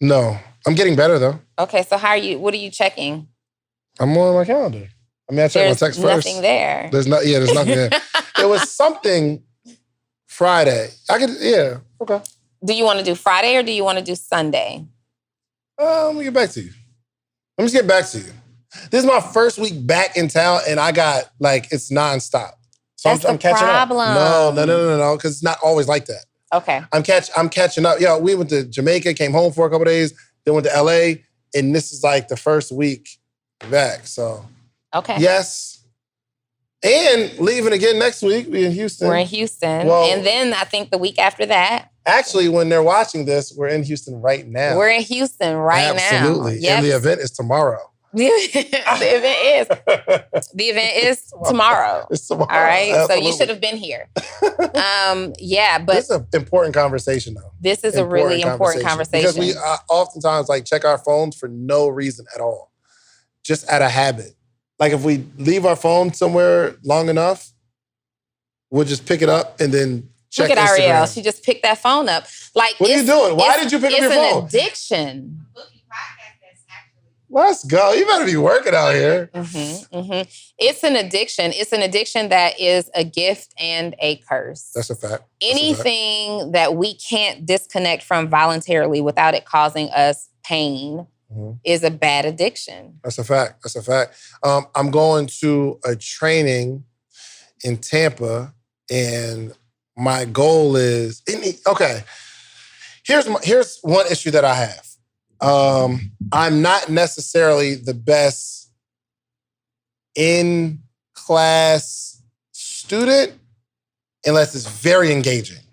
No, I'm getting better though. Okay, so what are you checking? I'm on my calendar. I mean, I check my text first. There's nothing there. There's nothing there. There was something Friday. Okay. Do you want to do Friday or do you want to do Sunday? Let me get back to you. Let me just get back to you. This is my first week back in town, and I got, it's nonstop. So I'm catching problem. up. No, because it's not always like that. Okay. I'm catching up. Yeah, we went to Jamaica, came home for a couple days, then went to LA, and this is like the first week back, so. Okay. Yes. And leaving again next week. We're in Houston. We're in Houston. Well, and then I think the week after that. Actually, when they're watching this, we're in Houston right now. We're in Houston right now. Absolutely. Yep. And the event is tomorrow. The event is tomorrow. It's tomorrow. All right. Absolutely. So you should have been here. But this is an important conversation, though. This is a really important conversation. Because we oftentimes check our phones for no reason at all. Just out of habit. Like if we leave our phone somewhere long enough, we'll just pick it up and then check Instagram. Look at Ariel. She just picked that phone up. Like, what are you doing? Why did you pick up your phone? It's an addiction. Let's go. You better be working out here. It's an addiction. It's an addiction that is a gift and a curse. That's a fact. Anything that we can't disconnect from voluntarily without it causing us pain is a bad addiction. That's a fact. I'm going to a training in Tampa, and my goal is Here's one issue that I have. I'm not necessarily the best in-class student unless it's very engaging.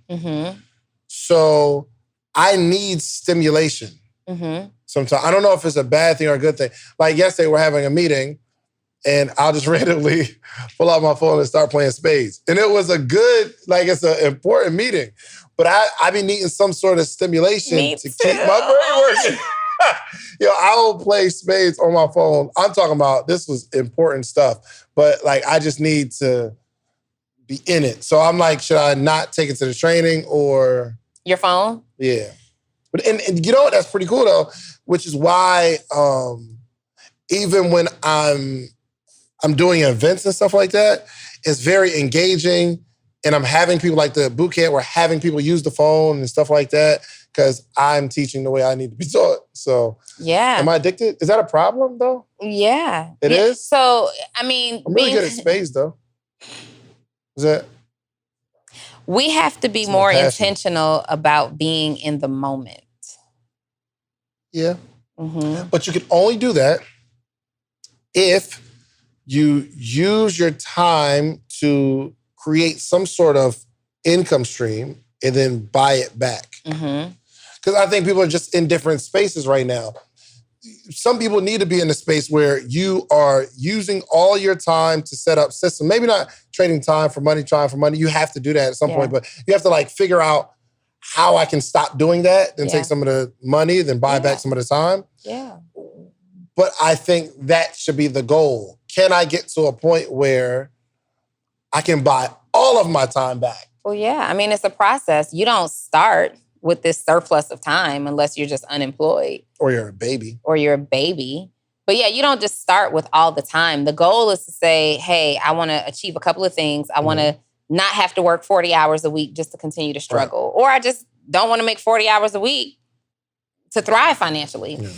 So I need stimulation. Sometimes. I don't know if it's a bad thing or a good thing. Like yesterday, we're having a meeting, and I'll just randomly pull out my phone and start playing spades. And it was a good, it's an important meeting. But I be needing some sort of stimulation to keep my brain working. I will play spades on my phone. I'm talking about this was important stuff. But I just need to be in it. So I'm like, should I not take it to the training or... Your phone? Yeah. But and you know what? That's pretty cool though, which is why even when I'm doing events and stuff like that, it's very engaging, and I'm having people like the boot camp. We're having people use the phone and stuff like that because I'm teaching the way I need to be taught. So yeah, am I addicted? Is that a problem though? Yeah, it is. So I mean, I'm really good at spades though. Is that? We have to be more intentional about being in the moment. Yeah. But you can only do that if you use your time to create some sort of income stream and then buy it back. Because I think people are just in different spaces right now. Some people need to be in a space where you are using all your time to set up systems. Maybe not trading time for money. You have to do that at some point, but you have to like figure out how I can stop doing that, then take some of the money, then buy back some of the time. Yeah. But I think that should be the goal. Can I get to a point where I can buy all of my time back? Well, yeah. I mean, it's a process. You don't start with this surplus of time unless you're just unemployed. Or you're a baby. But yeah, you don't just start with all the time. The goal is to say, hey, I want to achieve a couple of things. I want to not have to work 40 hours a week just to continue to struggle. Right. Or I just don't want to make 40 hours a week to thrive financially. Yeah.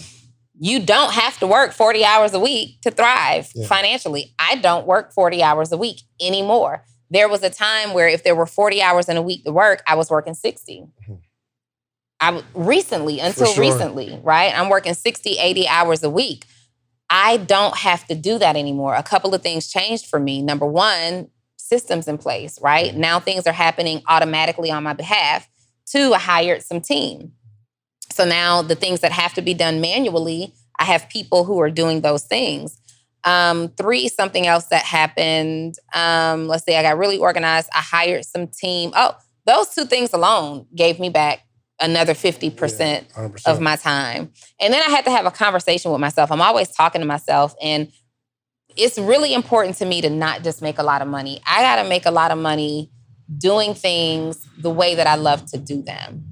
You don't have to work 40 hours a week to thrive financially. I don't work 40 hours a week anymore. There was a time where if there were 40 hours in a week to work, I was working 60. Recently, right? I'm working 60, 80 hours a week. I don't have to do that anymore. A couple of things changed for me. Number one, systems in place, right? Now things are happening automatically on my behalf. Two, I hired some team. So now the things that have to be done manually, I have people who are doing those things. Three, something else that happened. Let's say I got really organized. I hired some team. Oh, those two things alone gave me back another 50% of my time. And then I had to have a conversation with myself. I'm always talking to myself. And it's really important to me to not just make a lot of money. I got to make a lot of money doing things the way that I love to do them.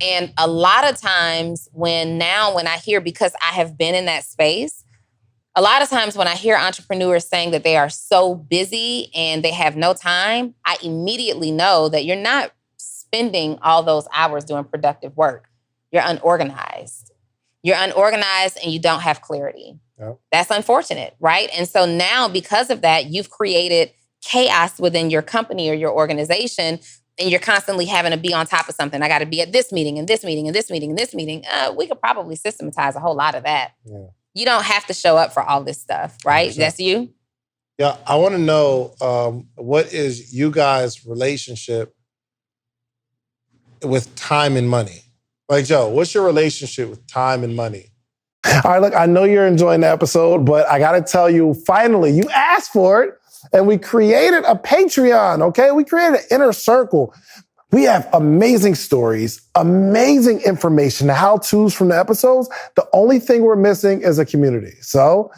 And a lot of times when I hear, because I have been in that space, a lot of times when I hear entrepreneurs saying that they are so busy and they have no time, I immediately know that you're not spending all those hours doing productive work. You're unorganized. And you don't have clarity. Yep. That's unfortunate, right? And so now because of that, you've created chaos within your company or your organization, and you're constantly having to be on top of something. I got to be at this meeting and this meeting and this meeting and this meeting. We could probably systematize a whole lot of that. Yeah. You don't have to show up for all this stuff, right? 100%. That's you? Yeah, I want to know what is you guys' relationship with time and money? Like, Joe, what's your relationship with time and money? All right, look, I know you're enjoying the episode, but I got to tell you, finally, you asked for it, and we created a Patreon, okay? We created an inner circle. We have amazing stories, amazing information, the how-tos from the episodes. The only thing we're missing is a community. So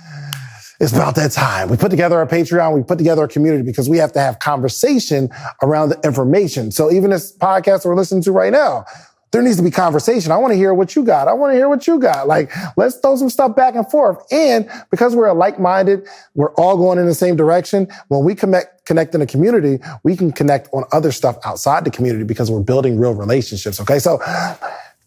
it's about that time. We put together a Patreon, we put together a community because we have to have conversation around the information. So even this podcast we're listening to right now, there needs to be conversation. I want to hear what you got. Like, let's throw some stuff back and forth. And because we're like-minded, we're all going in the same direction. When we connect in a community, we can connect on other stuff outside the community because we're building real relationships. Okay, so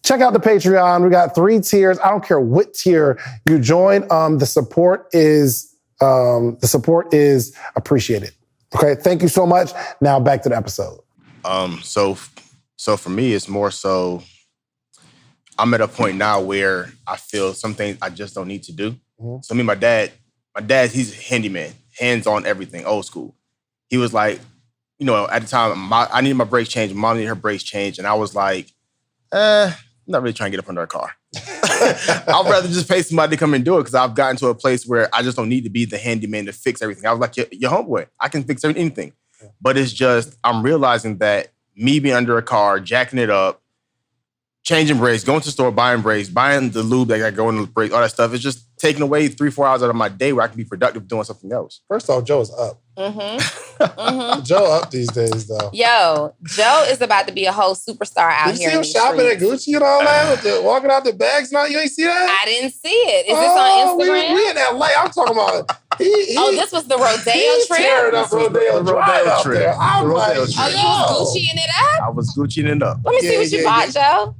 check out the Patreon. We got 3 tiers. I don't care what tier you join. The support is appreciated. Okay, thank you so much. Now back to the episode. So for me, it's more so I'm at a point now where I feel some things I just don't need to do. Mm-hmm. So my dad, he's a handyman, hands on everything, old school. He was like, at the time, I needed my brakes changed. Mom needed her brakes changed. And I was like, I'm not really trying to get up under a car. I'd rather just pay somebody to come and do it because I've gotten to a place where I just don't need to be the handyman to fix everything. I was like, your homeboy, I can fix anything. Yeah. But it's just, I'm realizing that me being under a car, jacking it up, changing brakes, going to the store, buying brakes, buying the lube that I go in the brake, all that stuff. It's just taking away 3-4 hours out of my day where I can be productive doing something else. First off, Joe is up. Mm-hmm. Mm-hmm. Joe up these days, though. Yo, Joe is about to be a whole superstar out here. Did you see him shopping at Gucci and all that? Walking out the bags now? You ain't see that? I didn't see it. Is this on Instagram? We in LA. I'm talking about... this was the Rodeo trip? Tearing up Rodeo trip. I'm like, you was Gucciing it up? I was Gucciing it up. Let me see what you bought, Joe.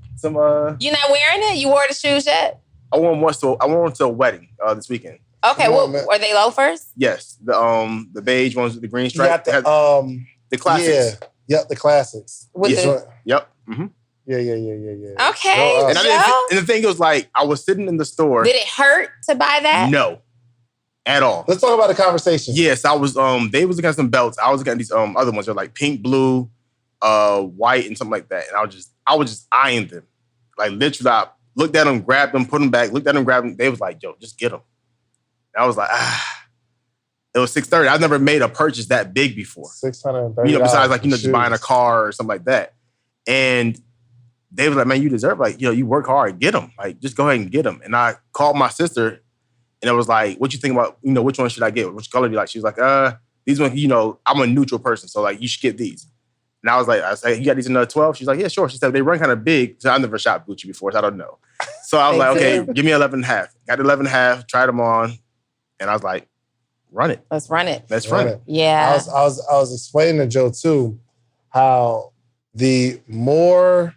You're not wearing it? You wore the shoes yet? I wore them to a wedding this weekend. Okay, were they loafers? Yes, the beige ones with the green stripe. You got the classics. Yeah, the classics. Yep. Mm-hmm. Yeah. Okay. And the thing was, like, I was sitting in the store. Did it hurt to buy that? No. At all. Let's talk about the conversation. Yes, I was, they was looking at some belts. I was looking at these other ones. They're like pink, blue, white, and something like that. And I was just eyeing them. Like literally, I looked at them, grabbed them, put them back, looked at them, grabbed them. They was like, yo, just get them. And I was like, It was $630. I've never made a purchase that big before. $630. Besides like, just buying a car or something like that. And they was like, man, you deserve it. Like, you work hard, get them. Like, just go ahead and get them. And I called my sister and I was like, what you think about, which one should I get? Which color do you like? She was like, these ones, I'm a neutral person. So like, you should get these. And I was like, you got these in 12? She's like, yeah, sure. She said, they run kind of big. So I never shopped Gucci before, so I don't know. So I was like, okay, give me 11.5. Got 11.5, tried them on. And I was like, run it. Let's run it. Let's run it. Yeah. I was explaining to Joe too, how the more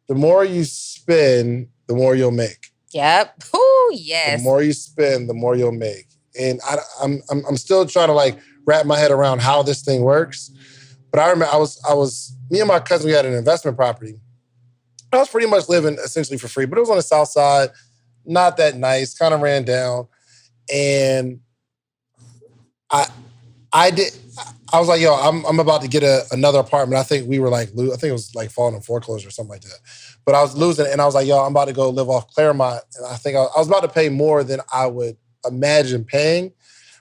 you spend, the more you'll make. Yep. Ooh, yes. The more you spend, the more you'll make. And I'm still trying to like wrap my head around how this thing works. But I remember me and my cousin, we had an investment property. I was pretty much living essentially for free, but it was on the south side, not that nice, kind of ran down. And I was like, yo, I'm about to get another apartment. I think we were like, I think it was like falling in foreclosure or something like that. But I was losing it, and I was like, yo, I'm about to go live off Claremont. And I think I was about to pay more than I would imagine paying.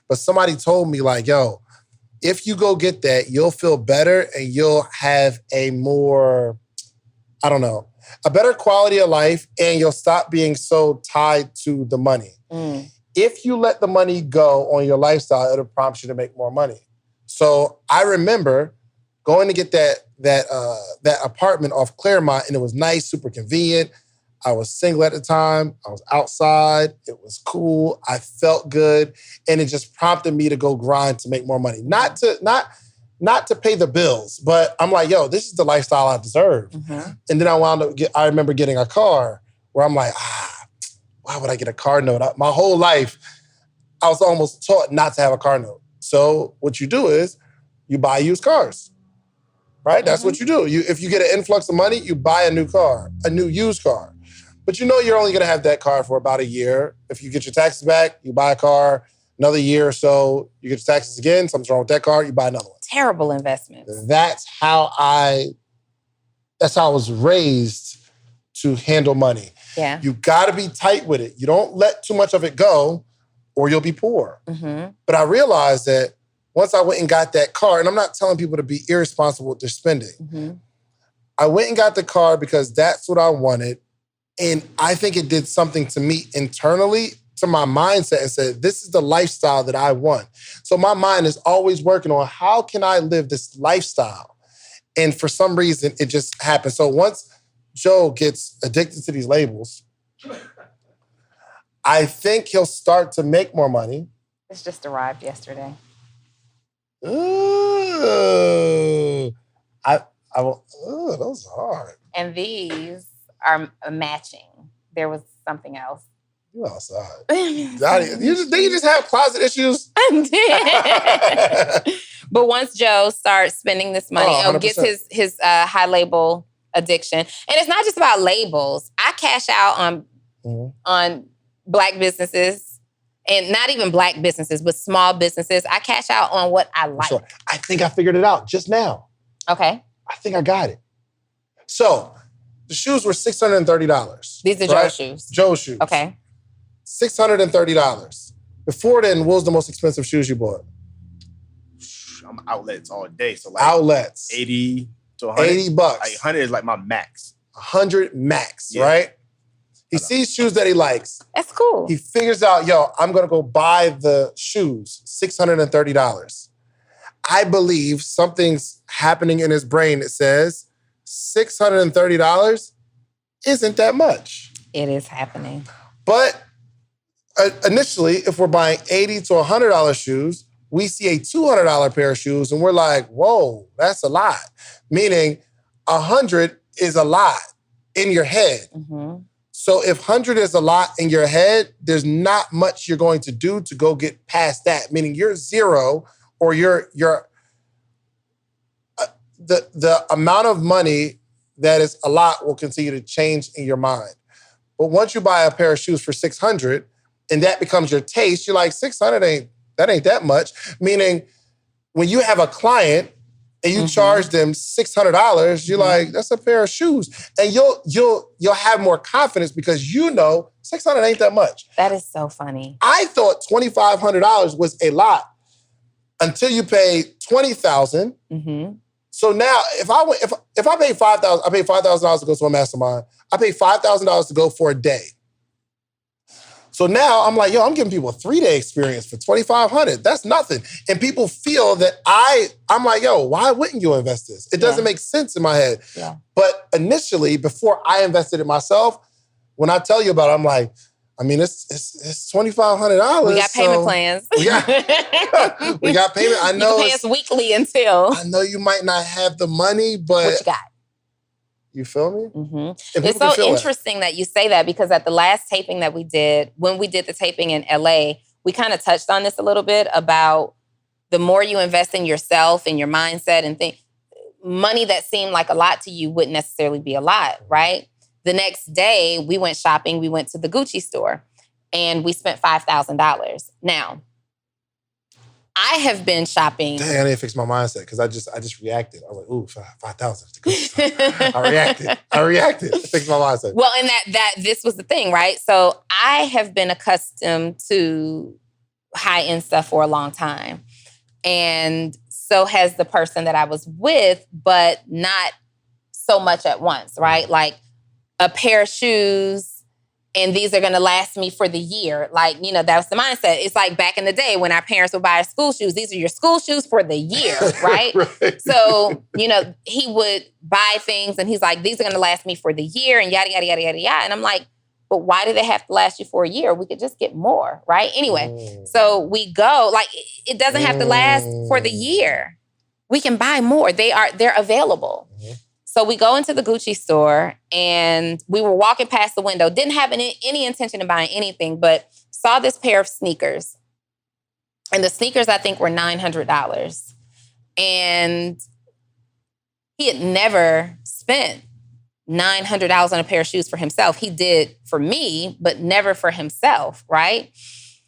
But somebody told me like, yo, if you go get that, you'll feel better and you'll have a more, a better quality of life, and you'll stop being so tied to the money. If you let the money go on your lifestyle, it'll prompt you to make more money. So I remember going to get that apartment off Claremont, and it was nice, super convenient. I was single at the time. I was outside. It was cool. I felt good. And it just prompted me to go grind to make more money. Not to pay the bills, but I'm like, yo, this is the lifestyle I deserve. Mm-hmm. And then I remember getting a car where I'm like, why would I get a car note? My whole life, I was almost taught not to have a car note. So what you do is you buy used cars, right? That's what you do. If you get an influx of money, you buy a new car, a new used car. But you're only going to have that car for about a year. If you get your taxes back, you buy a car. Another year or so, you get your taxes again. Something's wrong with that car, you buy another one. Terrible investments. That's how I was raised to handle money. Yeah. You got to be tight with it. You don't let too much of it go or you'll be poor. Mm-hmm. But I realized that once I went and got that car, and I'm not telling people to be irresponsible with their spending. Mm-hmm. I went and got the car because that's what I wanted. And I think it did something to me internally, to my mindset, and said, this is the lifestyle that I want. So my mind is always working on how can I live this lifestyle? And for some reason, it just happened. So once Joe gets addicted to these labels, I think he'll start to make more money. It's just arrived yesterday. Ooh. Those are hard. And these are matching. There was something else. You outside. You just have closet issues? I did. But once Joe starts spending this money, gets his high label addiction, and it's not just about labels. I cash out on Black businesses, and not even Black businesses, but small businesses. I cash out on what I like. Sure. I think I figured it out just now. Okay. I think I got it. So the shoes were $630. These are Joe's shoes. Joe's shoes. Okay. $630. Before then, what was the most expensive shoes you bought? I'm outlets all day. So like outlets. 80 to 100. $80. Like 100 is like my max. 100 max, right? He sees shoes that he likes. That's cool. He figures out, I'm going to go buy the shoes, $630. I believe something's happening in his brain that says $630 isn't that much. It is happening. But initially, if we're buying $80 to $100 shoes, we see a $200 pair of shoes and we're like, whoa, that's a lot. Meaning 100 is a lot in your head. Mm-hmm. So if 100 is a lot in your head, there's not much you're going to do to go get past that. Meaning you're zero, or the amount of money that is a lot will continue to change in your mind. But once you buy a pair of shoes for $600, and that becomes your taste, you're like, 600 ain't that much. Meaning, when you have a client and you charge them $600, you're like, that's a pair of shoes. And you'll have more confidence because you know 600 ain't that much. That is so funny. I thought $2,500 was a lot until you pay $20,000. Mm-hmm. So now, if I pay $5,000, I pay $5,000 to go to a mastermind. I pay $5,000 to go for a day. So now I'm like, I'm giving people a 3-day experience for $2,500. That's nothing. And people feel that I'm like, why wouldn't you invest this? It doesn't make sense in my head. Yeah. But initially, before I invested it myself, when I tell you about it, I'm like, I mean, it's $2,500. We got payment plans. We got payment. I know you can pay us weekly until. I know you might not have the money, but what you got? You feel me? Mm-hmm. It's so interesting that you say that because at the last taping that we did, when we did the taping in LA, we kind of touched on this a little bit about the more you invest in yourself and your mindset and money that seemed like a lot to you wouldn't necessarily be a lot, right? The next day, we went shopping. We went to the Gucci store and we spent $5,000. Now, I have been shopping. Dang, I need to fix my mindset because I just reacted. I was like, ooh, 5,000. I reacted. Fix my mindset. Well, and that this was the thing, right? So I have been accustomed to high-end stuff for a long time. And so has the person that I was with, but not so much at once, right? Like a pair of shoes, and these are going to last me for the year. Like, that's the mindset. It's like back in the day when our parents would buy us school shoes. These are your school shoes for the year, right? Right. So, he would buy things and he's like, these are going to last me for the year and yada, yada, yada, yada, yada. And I'm like, but why do they have to last you for a year? We could just get more, right? Anyway, so we go, like, it doesn't have to last for the year. We can buy more. They're available. Mm-hmm. So we go into the Gucci store and we were walking past the window, didn't have any intention of buying anything, but saw this pair of sneakers. And the sneakers, I think, were $900. And he had never spent $900 on a pair of shoes for himself. He did for me, but never for himself, right?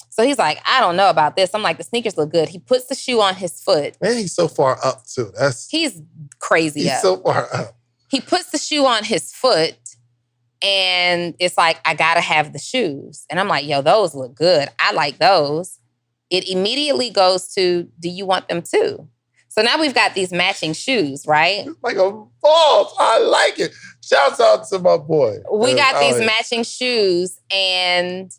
So he's like, I don't know about this. I'm like, the sneakers look good. He puts the shoe on his foot. Man, he's so far up, too. He's crazy up. He's so far up. He puts the shoe on his foot, and it's like, I gotta have the shoes. And I'm like, those look good. I like those. It immediately goes to, do you want them too? So now we've got these matching shoes, right? It's like a boss. I like it. Shouts out to my boy. We got these matching shoes, and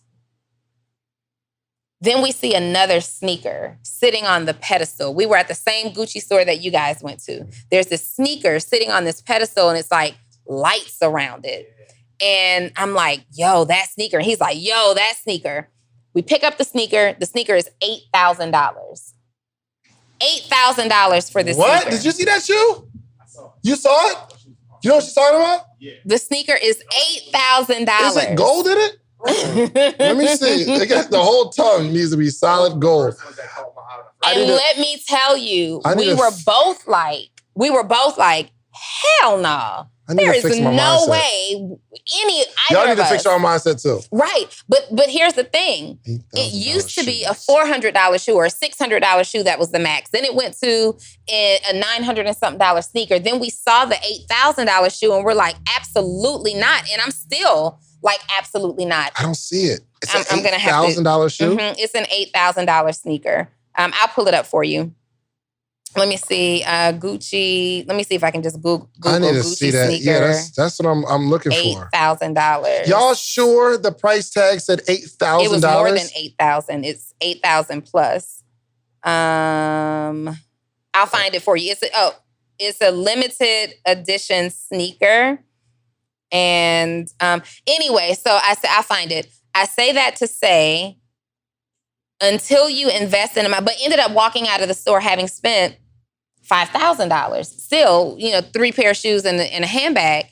then we see another sneaker sitting on the pedestal. We were at the same Gucci store that you guys went to. There's this sneaker sitting on this pedestal and it's like lights around it. And I'm like, that sneaker. And he's like, that sneaker. We pick up the sneaker. The sneaker is $8,000. $8,000 for this What? sneaker. Did you see that shoe? I saw it. You saw it? You know what she's talking about? Yeah. The sneaker is $8,000. Is it gold in it? Let me see. The whole tongue needs to be solid gold. And let me tell you, we were both like, hell no. There is no way Y'all need to fix your mindset too. Right. But here's the thing. It used to be a $400 shoe or a $600 shoe that was the max. Then it went to a $900 and something sneaker. Then we saw the $8,000 shoe and we're like, absolutely not. And I'm still like, absolutely not. I don't see it. It's an $8,000 shoe? Mm-hmm, it's an $8,000 sneaker. I'll pull it up for you. Let me see. Gucci. Let me see if I can just Google I need to Gucci see that. sneaker. Yeah, that's what I'm looking for. $8,000. Y'all sure the price tag said $8,000? It was more than $8,000. It's $8,000 plus. I'll find it for you. It's a limited edition sneaker. And anyway, so I'll find it. I say that to say, until you invest in them, but ended up walking out of the store having spent $5,000. Still, 3 pair of shoes and a handbag.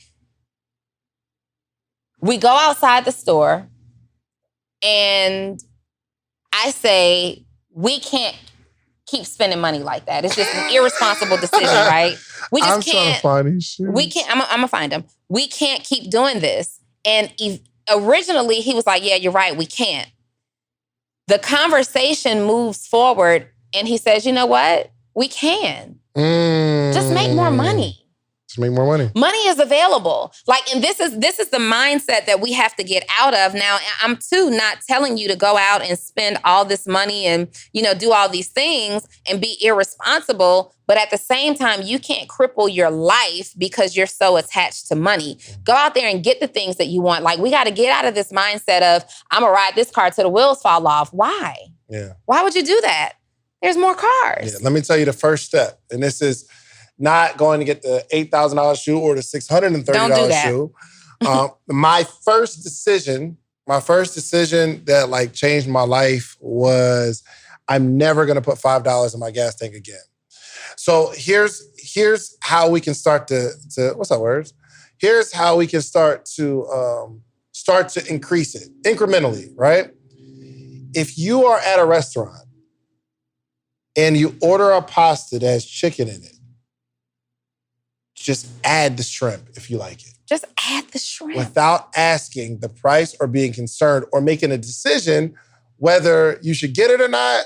We go outside the store and I say, we can't keep spending money like that. It's just an irresponsible decision, right? We just can't. Trying to find these shoes. We can't. I'm gonna find them. We can't keep doing this. And originally he was like, yeah, you're right. We can't. The conversation moves forward and he says, you know what? We can. Just make more money. Just make more money. Money is available. And this is the mindset that we have to get out of. Now, I'm too not telling you to go out and spend all this money and, do all these things and be irresponsible. But at the same time, you can't cripple your life because you're so attached to money. Go out there and get the things that you want. We got to get out of this mindset of, I'm going to ride this car till the wheels fall off. Why? Yeah. Why would you do that? There's more cars. Yeah. Let me tell you the first step. And this is not going to get the $8,000 shoe or the $630 shoe. My first decision that changed my life was I'm never going to put $5 in my gas tank again. So here's how we can start to what's that word? Here's how we can start to increase it incrementally, right? If you are at a restaurant and you order a pasta that has chicken in it, just add the shrimp if you like it. Just add the shrimp. Without asking the price or being concerned or making a decision whether you should get it or not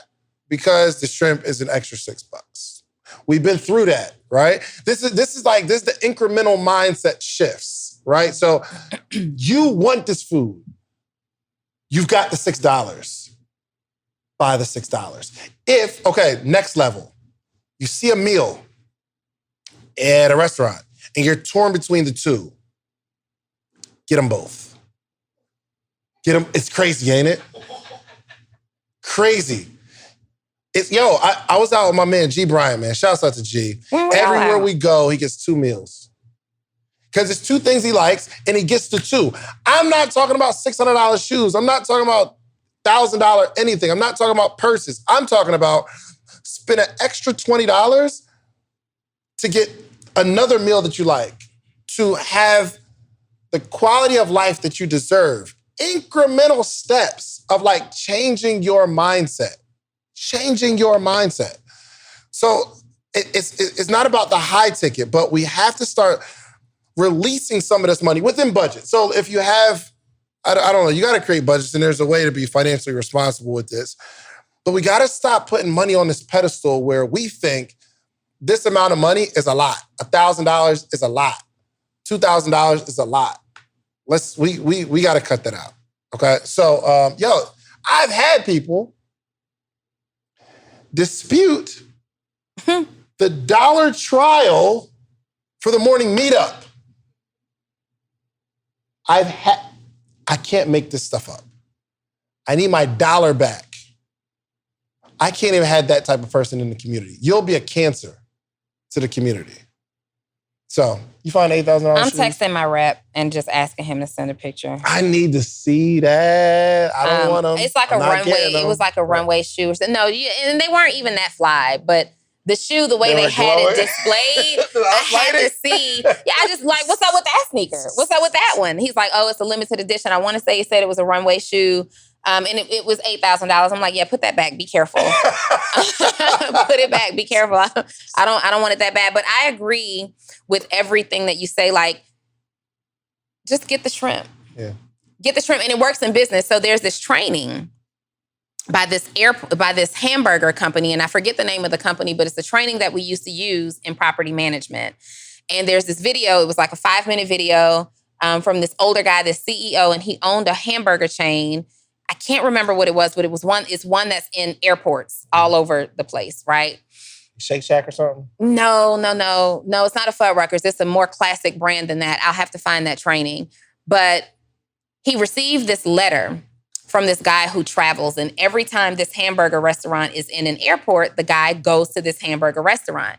because the shrimp is an extra $6. We've been through that, right? This is the incremental mindset shifts, right? So you want this food. You've got the $6. Buy the $6. Next level. You see a meal at a restaurant and you're torn between the two. Get them both. Get them. It's crazy, ain't it? Crazy. I was out with my man, G. Bryant, man. Shouts out to G. Everywhere we go, he gets 2 meals. Because it's 2 things he likes, and he gets the 2. I'm not talking about $600 shoes. I'm not talking about $1,000 anything. I'm not talking about purses. I'm talking about spend an extra $20 to get another meal that you like, to have the quality of life that you deserve. Incremental steps of changing your mindset. Changing your mindset. So it's not about the high ticket, but we have to start releasing some of this money within budget. So if you have, I don't know, you got to create budgets, and there's a way to be financially responsible with this. But we got to stop putting money on this pedestal where we think this amount of money is a lot. $1,000 is a lot. $2,000 is a lot. We got to cut that out. Okay. So, I've had people dispute the $1 trial for the morning meetup. I can't make this stuff up. I need my $1 back. I can't even have that type of person in the community. You'll be a cancer to the community. So you find $8,000. I'm texting my rep and just asking him to send a picture. I need to see that. I don't want them. It's like a runway. It was like a runway shoe. No, and they weren't even that fly, but the shoe, the way they had it displayed, I had to see. Yeah, I just what's up with that sneaker? What's up with that one? He's like, oh, it's a limited edition. I want to say he said it was a runway shoe. And it was $8,000. I'm like, yeah, put that back. Be careful. Put it back. Be careful. I don't want it that bad. But I agree with everything that you say. Just get the shrimp. Yeah. Get the shrimp, and it works in business. So there's this training by this hamburger company, and I forget the name of the company, but it's the training that we used to use in property management. And there's this video. It was like a 5-minute video from this older guy, this CEO, and he owned a hamburger chain. I can't remember what it was, but it's one that's in airports all over the place, right? Shake Shack or something? No, it's not a Fuddruckers. It's a more classic brand than that. I'll have to find that training. But he received this letter from this guy who travels, and every time this hamburger restaurant is in an airport, the guy goes to this hamburger restaurant.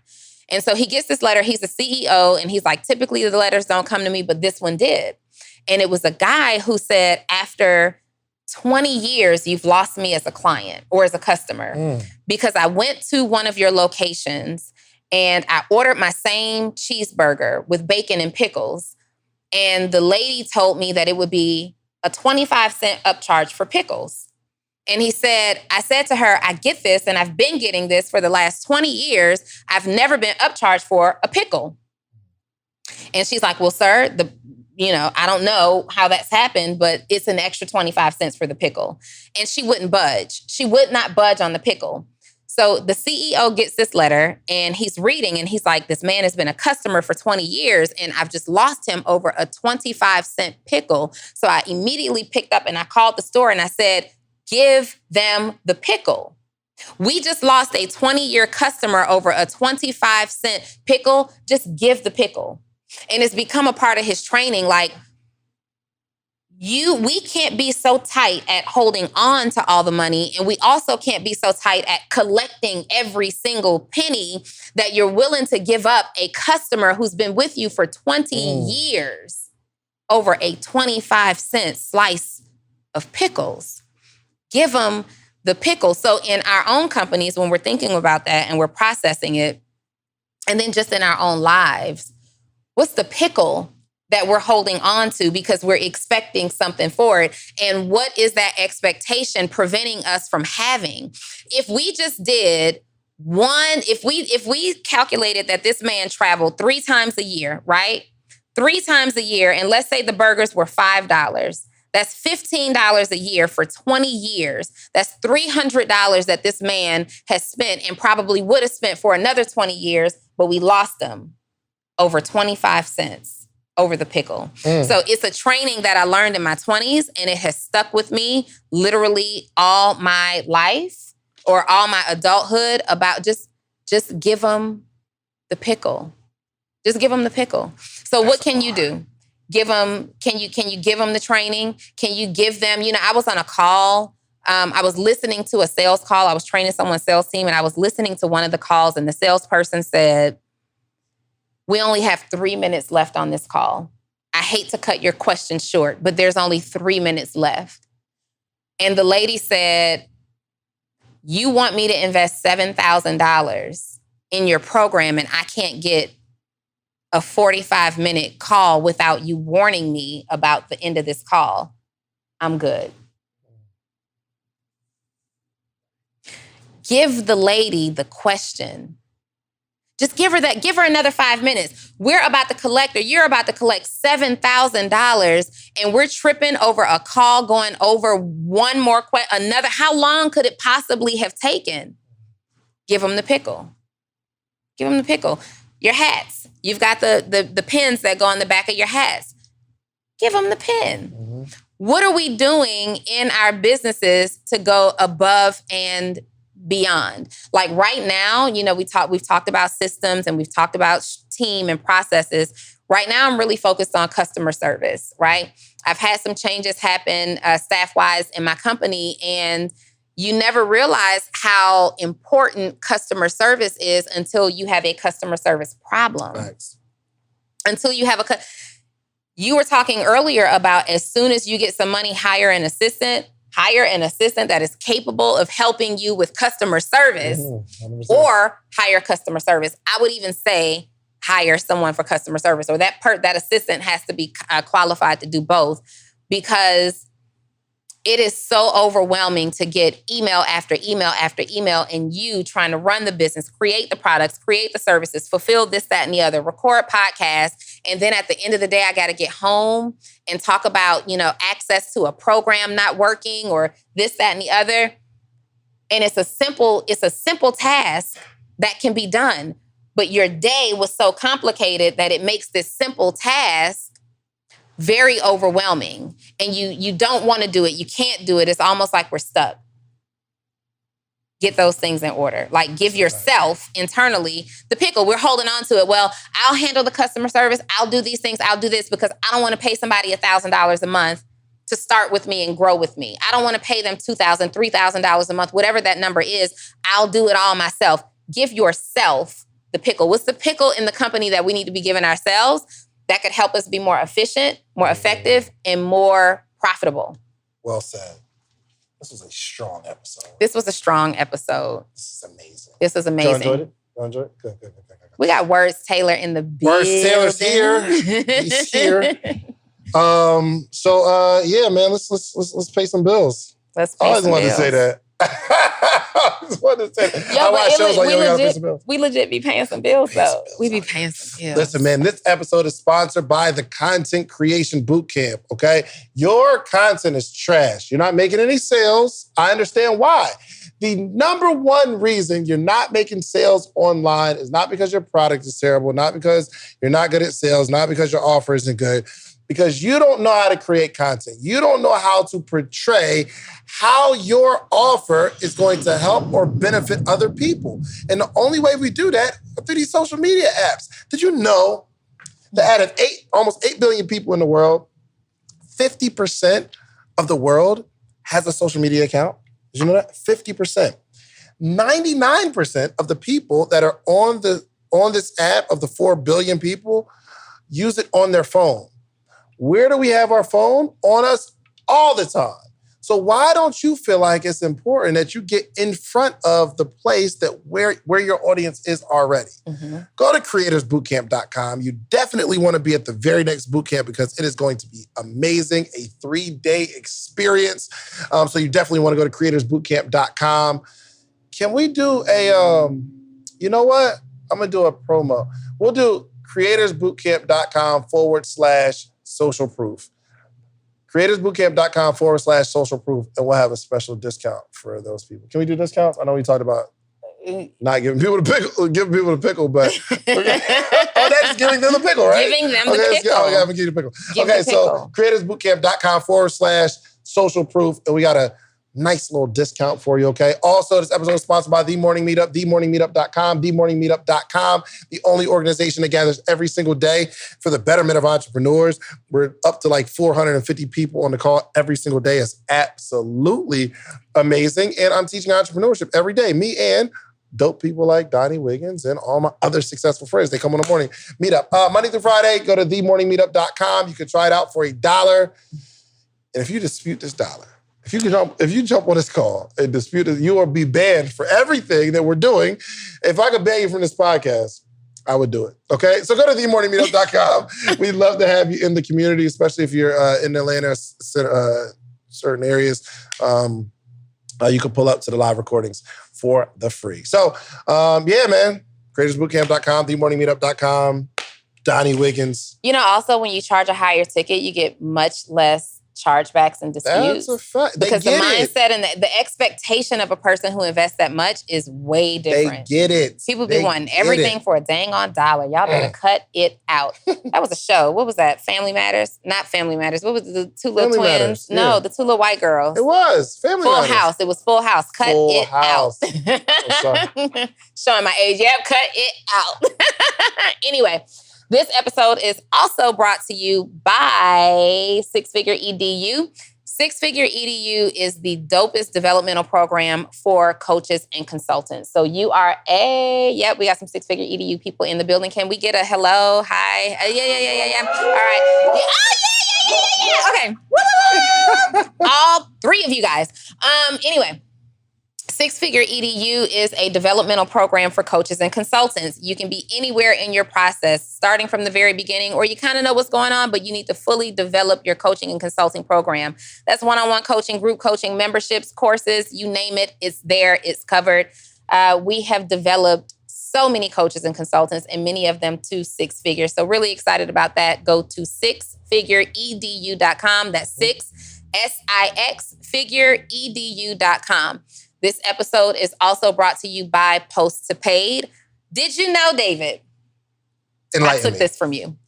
And so he gets this letter. He's a CEO, and he's like, typically the letters don't come to me, but this one did. And it was a guy who said, after 20 years, you've lost me as a client or as a customer because I went to one of your locations and I ordered my same cheeseburger with bacon and pickles. And the lady told me that it would be a 25-cent upcharge for pickles. And he said, I said to her, I get this, and I've been getting this for the last 20 years. I've never been upcharged for a pickle. And she's like, well, sir, I don't know how that's happened, but it's an extra 25 cents for the pickle. And she wouldn't budge. She would not budge on the pickle. So the CEO gets this letter and he's reading and he's like, this man has been a customer for 20 years and I've just lost him over a 25-cent pickle. So I immediately picked up and I called the store and I said, give them the pickle. We just lost a 20-year customer over a 25-cent pickle. Just give the pickle. And it's become a part of his training. Like, we can't be so tight at holding on to all the money. And we also can't be so tight at collecting every single penny that you're willing to give up a customer who's been with you for 20 years over a 25-cent slice of pickles. Give them the pickle. So in our own companies, when we're thinking about that and we're processing it, and then just in our own lives, what's the pickle that we're holding on to because we're expecting something for it? And what is that expectation preventing us from having? If we just did if we calculated that this man traveled 3 times a year, right? 3 times a year, and let's say the burgers were $5. That's $15 a year for 20 years. That's $300 that this man has spent and probably would have spent for another 20 years, but we lost them over 25 cents over the pickle. So it's a training that I learned in my 20s and it has stuck with me literally all my life or all my adulthood about just give them the pickle. Just give them the pickle. So what can you do? Give them, can you give them the training? Can you give them, I was on a call. I was listening to a sales call. I was training someone's sales team and I was listening to one of the calls and the salesperson said, we only have 3 minutes left on this call. I hate to cut your question short, but there's only 3 minutes left. And the lady said, you want me to invest $7,000 in your program and I can't get a 45-minute call without you warning me about the end of this call. I'm good. Give the lady the question. Just give her another 5 minutes. We're about to collect, or you're about to collect $7,000 and we're tripping over a call going over one more another. How long could it possibly have taken? Give them the pickle. Give them the pickle. Your hats. You've got the pins that go on the back of your hats. Give them the pin. Mm-hmm. What are we doing in our businesses to go above and beyond? Like right now, we've talked about systems and we've talked about team and processes. Right now, I'm really focused on customer service, right? I've had some changes happen staff-wise in my company, and you never realize how important customer service is until you have a customer service problem. Thanks. Until you have you were talking earlier about as soon as you get some money, hire an assistant that is capable of helping you with customer service, or hire customer service. I would even say hire someone for customer service, or that assistant has to be qualified to do both, because it is so overwhelming to get email after email after email, and you trying to run the business, create the products, create the services, fulfill this, that, and the other, record podcasts. And then at the end of the day, I got to get home and talk about, access to a program not working or this, that, and the other. And it's a simple task that can be done. But your day was so complicated that it makes this simple task very overwhelming, and you don't want to do it. You can't do it. It's almost like we're stuck. Get those things in order. Like, give yourself internally the pickle. We're holding on to it. Well, I'll handle the customer service. I'll do these things. I'll do this because I don't want to pay somebody $1,000 a month to start with me and grow with me. I don't want to pay them $2,000, $3,000 a month, whatever that number is. I'll do it all myself. Give yourself the pickle. What's the pickle in the company that we need to be giving ourselves that could help us be more efficient, more effective, and more profitable? Well said. This was a strong episode. This was a strong episode. This is amazing. This was amazing. You enjoyed it? You enjoyed it? Good. We got Words Taylor in the building. Words Taylor's here. He's here. Yeah, man. Let's pay some bills. Let's pay I always some wanted bills. to say that. I just wanted to say that. Yo, I watch shows like, yo, we bills. We legit be paying some bills, though. We be paying some bills. Listen, man, this episode is sponsored by the Content Creation Bootcamp, okay? Your content is trash. You're not making any sales. I understand why. The number one reason you're not making sales online is not because your product is terrible, not because you're not good at sales, not because your offer isn't good, because you don't know how to create content. You don't know how to portray how your offer is going to help or benefit other people. And the only way we do that are through these social media apps. Did you know that out of almost 8 billion people in the world, 50% of the world has a social media account? Did you know that? 50%. 99% of the people that are on this app, of the 4 billion people, use it on their phone. Where do we have our phone? On us all the time. So why don't you feel like it's important that you get in front of the place that where your audience is already? Mm-hmm. Go to creatorsbootcamp.com. You definitely want to be at the very next bootcamp because it is going to be amazing, a 3-day experience. So you definitely want to go to creatorsbootcamp.com. Can we do a, you know what? I'm going to do a promo. We'll do creatorsbootcamp.com/social proof. creatorsbootcamp.com/social proof, and we'll have a special discount for those people. Can we do discounts? I know we talked about not giving people the pickle, but that's giving them the pickle, right? Giving them the pickle. I'm giving you the pickle. So creatorsbootcamp.com/social proof, and we got a nice little discount for you, okay? Also, this episode is sponsored by The Morning Meetup, themorningmeetup.com, themorningmeetup.com, the only organization that gathers every single day for the betterment of entrepreneurs. We're up to like 450 people on the call every single day. It's absolutely amazing. And I'm teaching entrepreneurship every day. Me and dope people like Donni Wiggins and all my other successful friends. They come on the morning meetup. Monday through Friday, go to themorningmeetup.com. You can try it out for $1. And if you dispute this $1, if you jump on this call and dispute it, you will be banned for everything that we're doing. If I could ban you from this podcast, I would do it. Okay? So go to themorningmeetup.com. We'd love to have you in the community, especially if you're in Atlanta, certain areas. You can pull up to the live recordings for the free. So, yeah, man. CreatorsBootcamp.com, themorningmeetup.com, Donni Wiggins. You know, also when you charge a higher ticket, you get much less chargebacks and disputes. That's a fact. Because the mindset and the expectation of a person who invests that much is way different. They get it. People be wanting everything for a dang on $1. Y'all better cut it out. That was a show. What was that? Family Matters? Not Family Matters. What was the two little Family twins? Matters, yeah. No, the two little white girls. It was. Family Matters. Full House. It was Full House. Cut Full it House. out. Showing my age. Yep, cut it out. Anyway. This episode is also brought to you by 6-Figure EDU. 6-Figure EDU is the dopest developmental program for coaches and consultants. So you are we got some 6-Figure EDU people in the building. Can we get a hello? Hi. Yeah. All right. Okay. All 3 of you guys. Anyway. 6-Figure EDU is a developmental program for coaches and consultants. You can be anywhere in your process, starting from the very beginning, or you kind of know what's going on, but you need to fully develop your coaching and consulting program. That's one-on-one coaching, group coaching, memberships, courses, you name it, it's there, it's covered. We have developed so many coaches and consultants, and many of them to 6 figures. So really excited about that. Go to 6figureedu.com. That's 6, S-I-X, figureedu.com. This episode is also brought to you by Post to Paid. Did you know, David? I took this from you.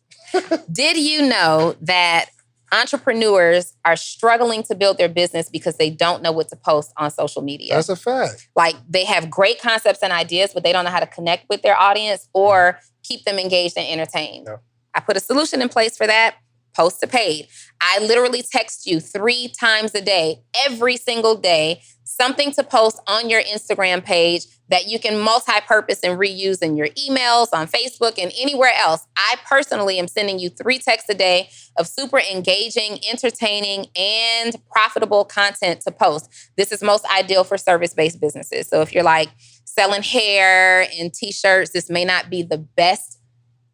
Did you know that entrepreneurs are struggling to build their business because they don't know what to post on social media? That's a fact. Like they have great concepts and ideas, but they don't know how to connect with their audience or keep them engaged and entertained. No. I put a solution in place for that. Post to Paid. I literally text you 3 times a day, every single day, something to post on your Instagram page that you can multi-purpose and reuse in your emails, on Facebook, and anywhere else. I personally am sending you 3 texts a day of super engaging, entertaining, and profitable content to post. This is most ideal for service-based businesses. So if you're like selling hair and t-shirts, this may not be the best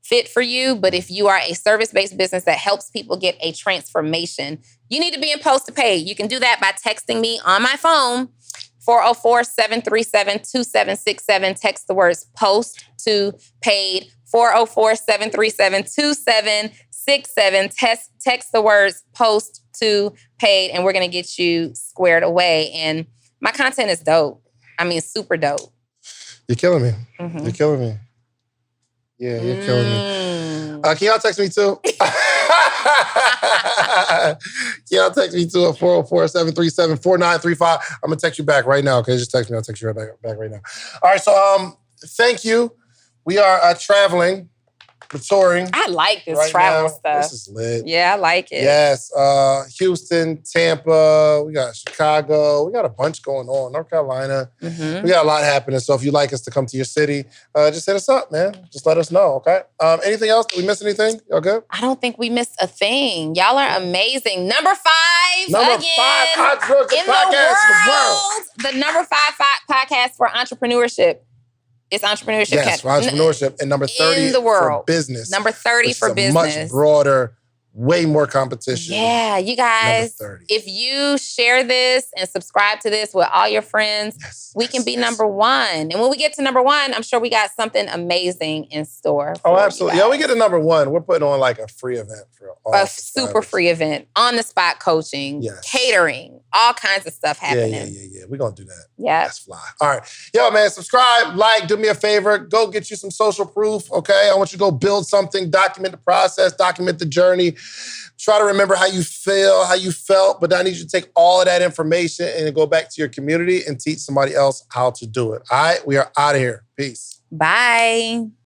fit for you, but if you are a service-based business that helps people get a transformation, you need to be in Post to Pay. You can do that by texting me on my phone, 404-737-2767. Text the words post to paid. 404-737-2767. Text the words post to paid, and we're going to get you squared away. And my content is dope. I mean, super dope. You're killing me. You're killing me. Yeah, you're killing me. Can y'all text me too? Can y'all text me too at 404-737-4935. I'm going to text you back right now. Okay, just text me. I'll text you right back right now. All right, so thank you. We are traveling. We're touring. I like this travel stuff. This is lit. Yeah, I like it. Yes. Houston, Tampa, we got Chicago. We got a bunch going on. North Carolina. We got a lot happening. So if you'd like us to come to your city, just hit us up, man. Just let us know, okay? Anything else? Did we miss anything? Y'all good? I don't think we missed a thing. Y'all are amazing. Number 5 Number again, 5 Entrepreneurship Podcast in the world. The number 5 podcast for entrepreneurship. It's Entrepreneurship. Yes, for entrepreneurship. And number 30 in the world. for business. Number 30 for business. Much broader, way more competition. Yeah, you guys, if you share this and subscribe to this with all your friends, we can be number 1. And when we get to number 1, I'm sure we got something amazing in store. Oh, absolutely. Yeah, we get to number 1. We're putting on like a free event for all a super free event, on the spot coaching, catering, all kinds of stuff happening. Yeah. We're going to do that. Yeah. That's fly. All right. Yo, man, subscribe, like, do me a favor. Go get you some social proof, okay? I want you to go build something, document the process, document the journey. Try to remember how you feel, how you felt, but I need you to take all of that information and go back to your community and teach somebody else how to do it. All right? We are out of here. Peace. Bye.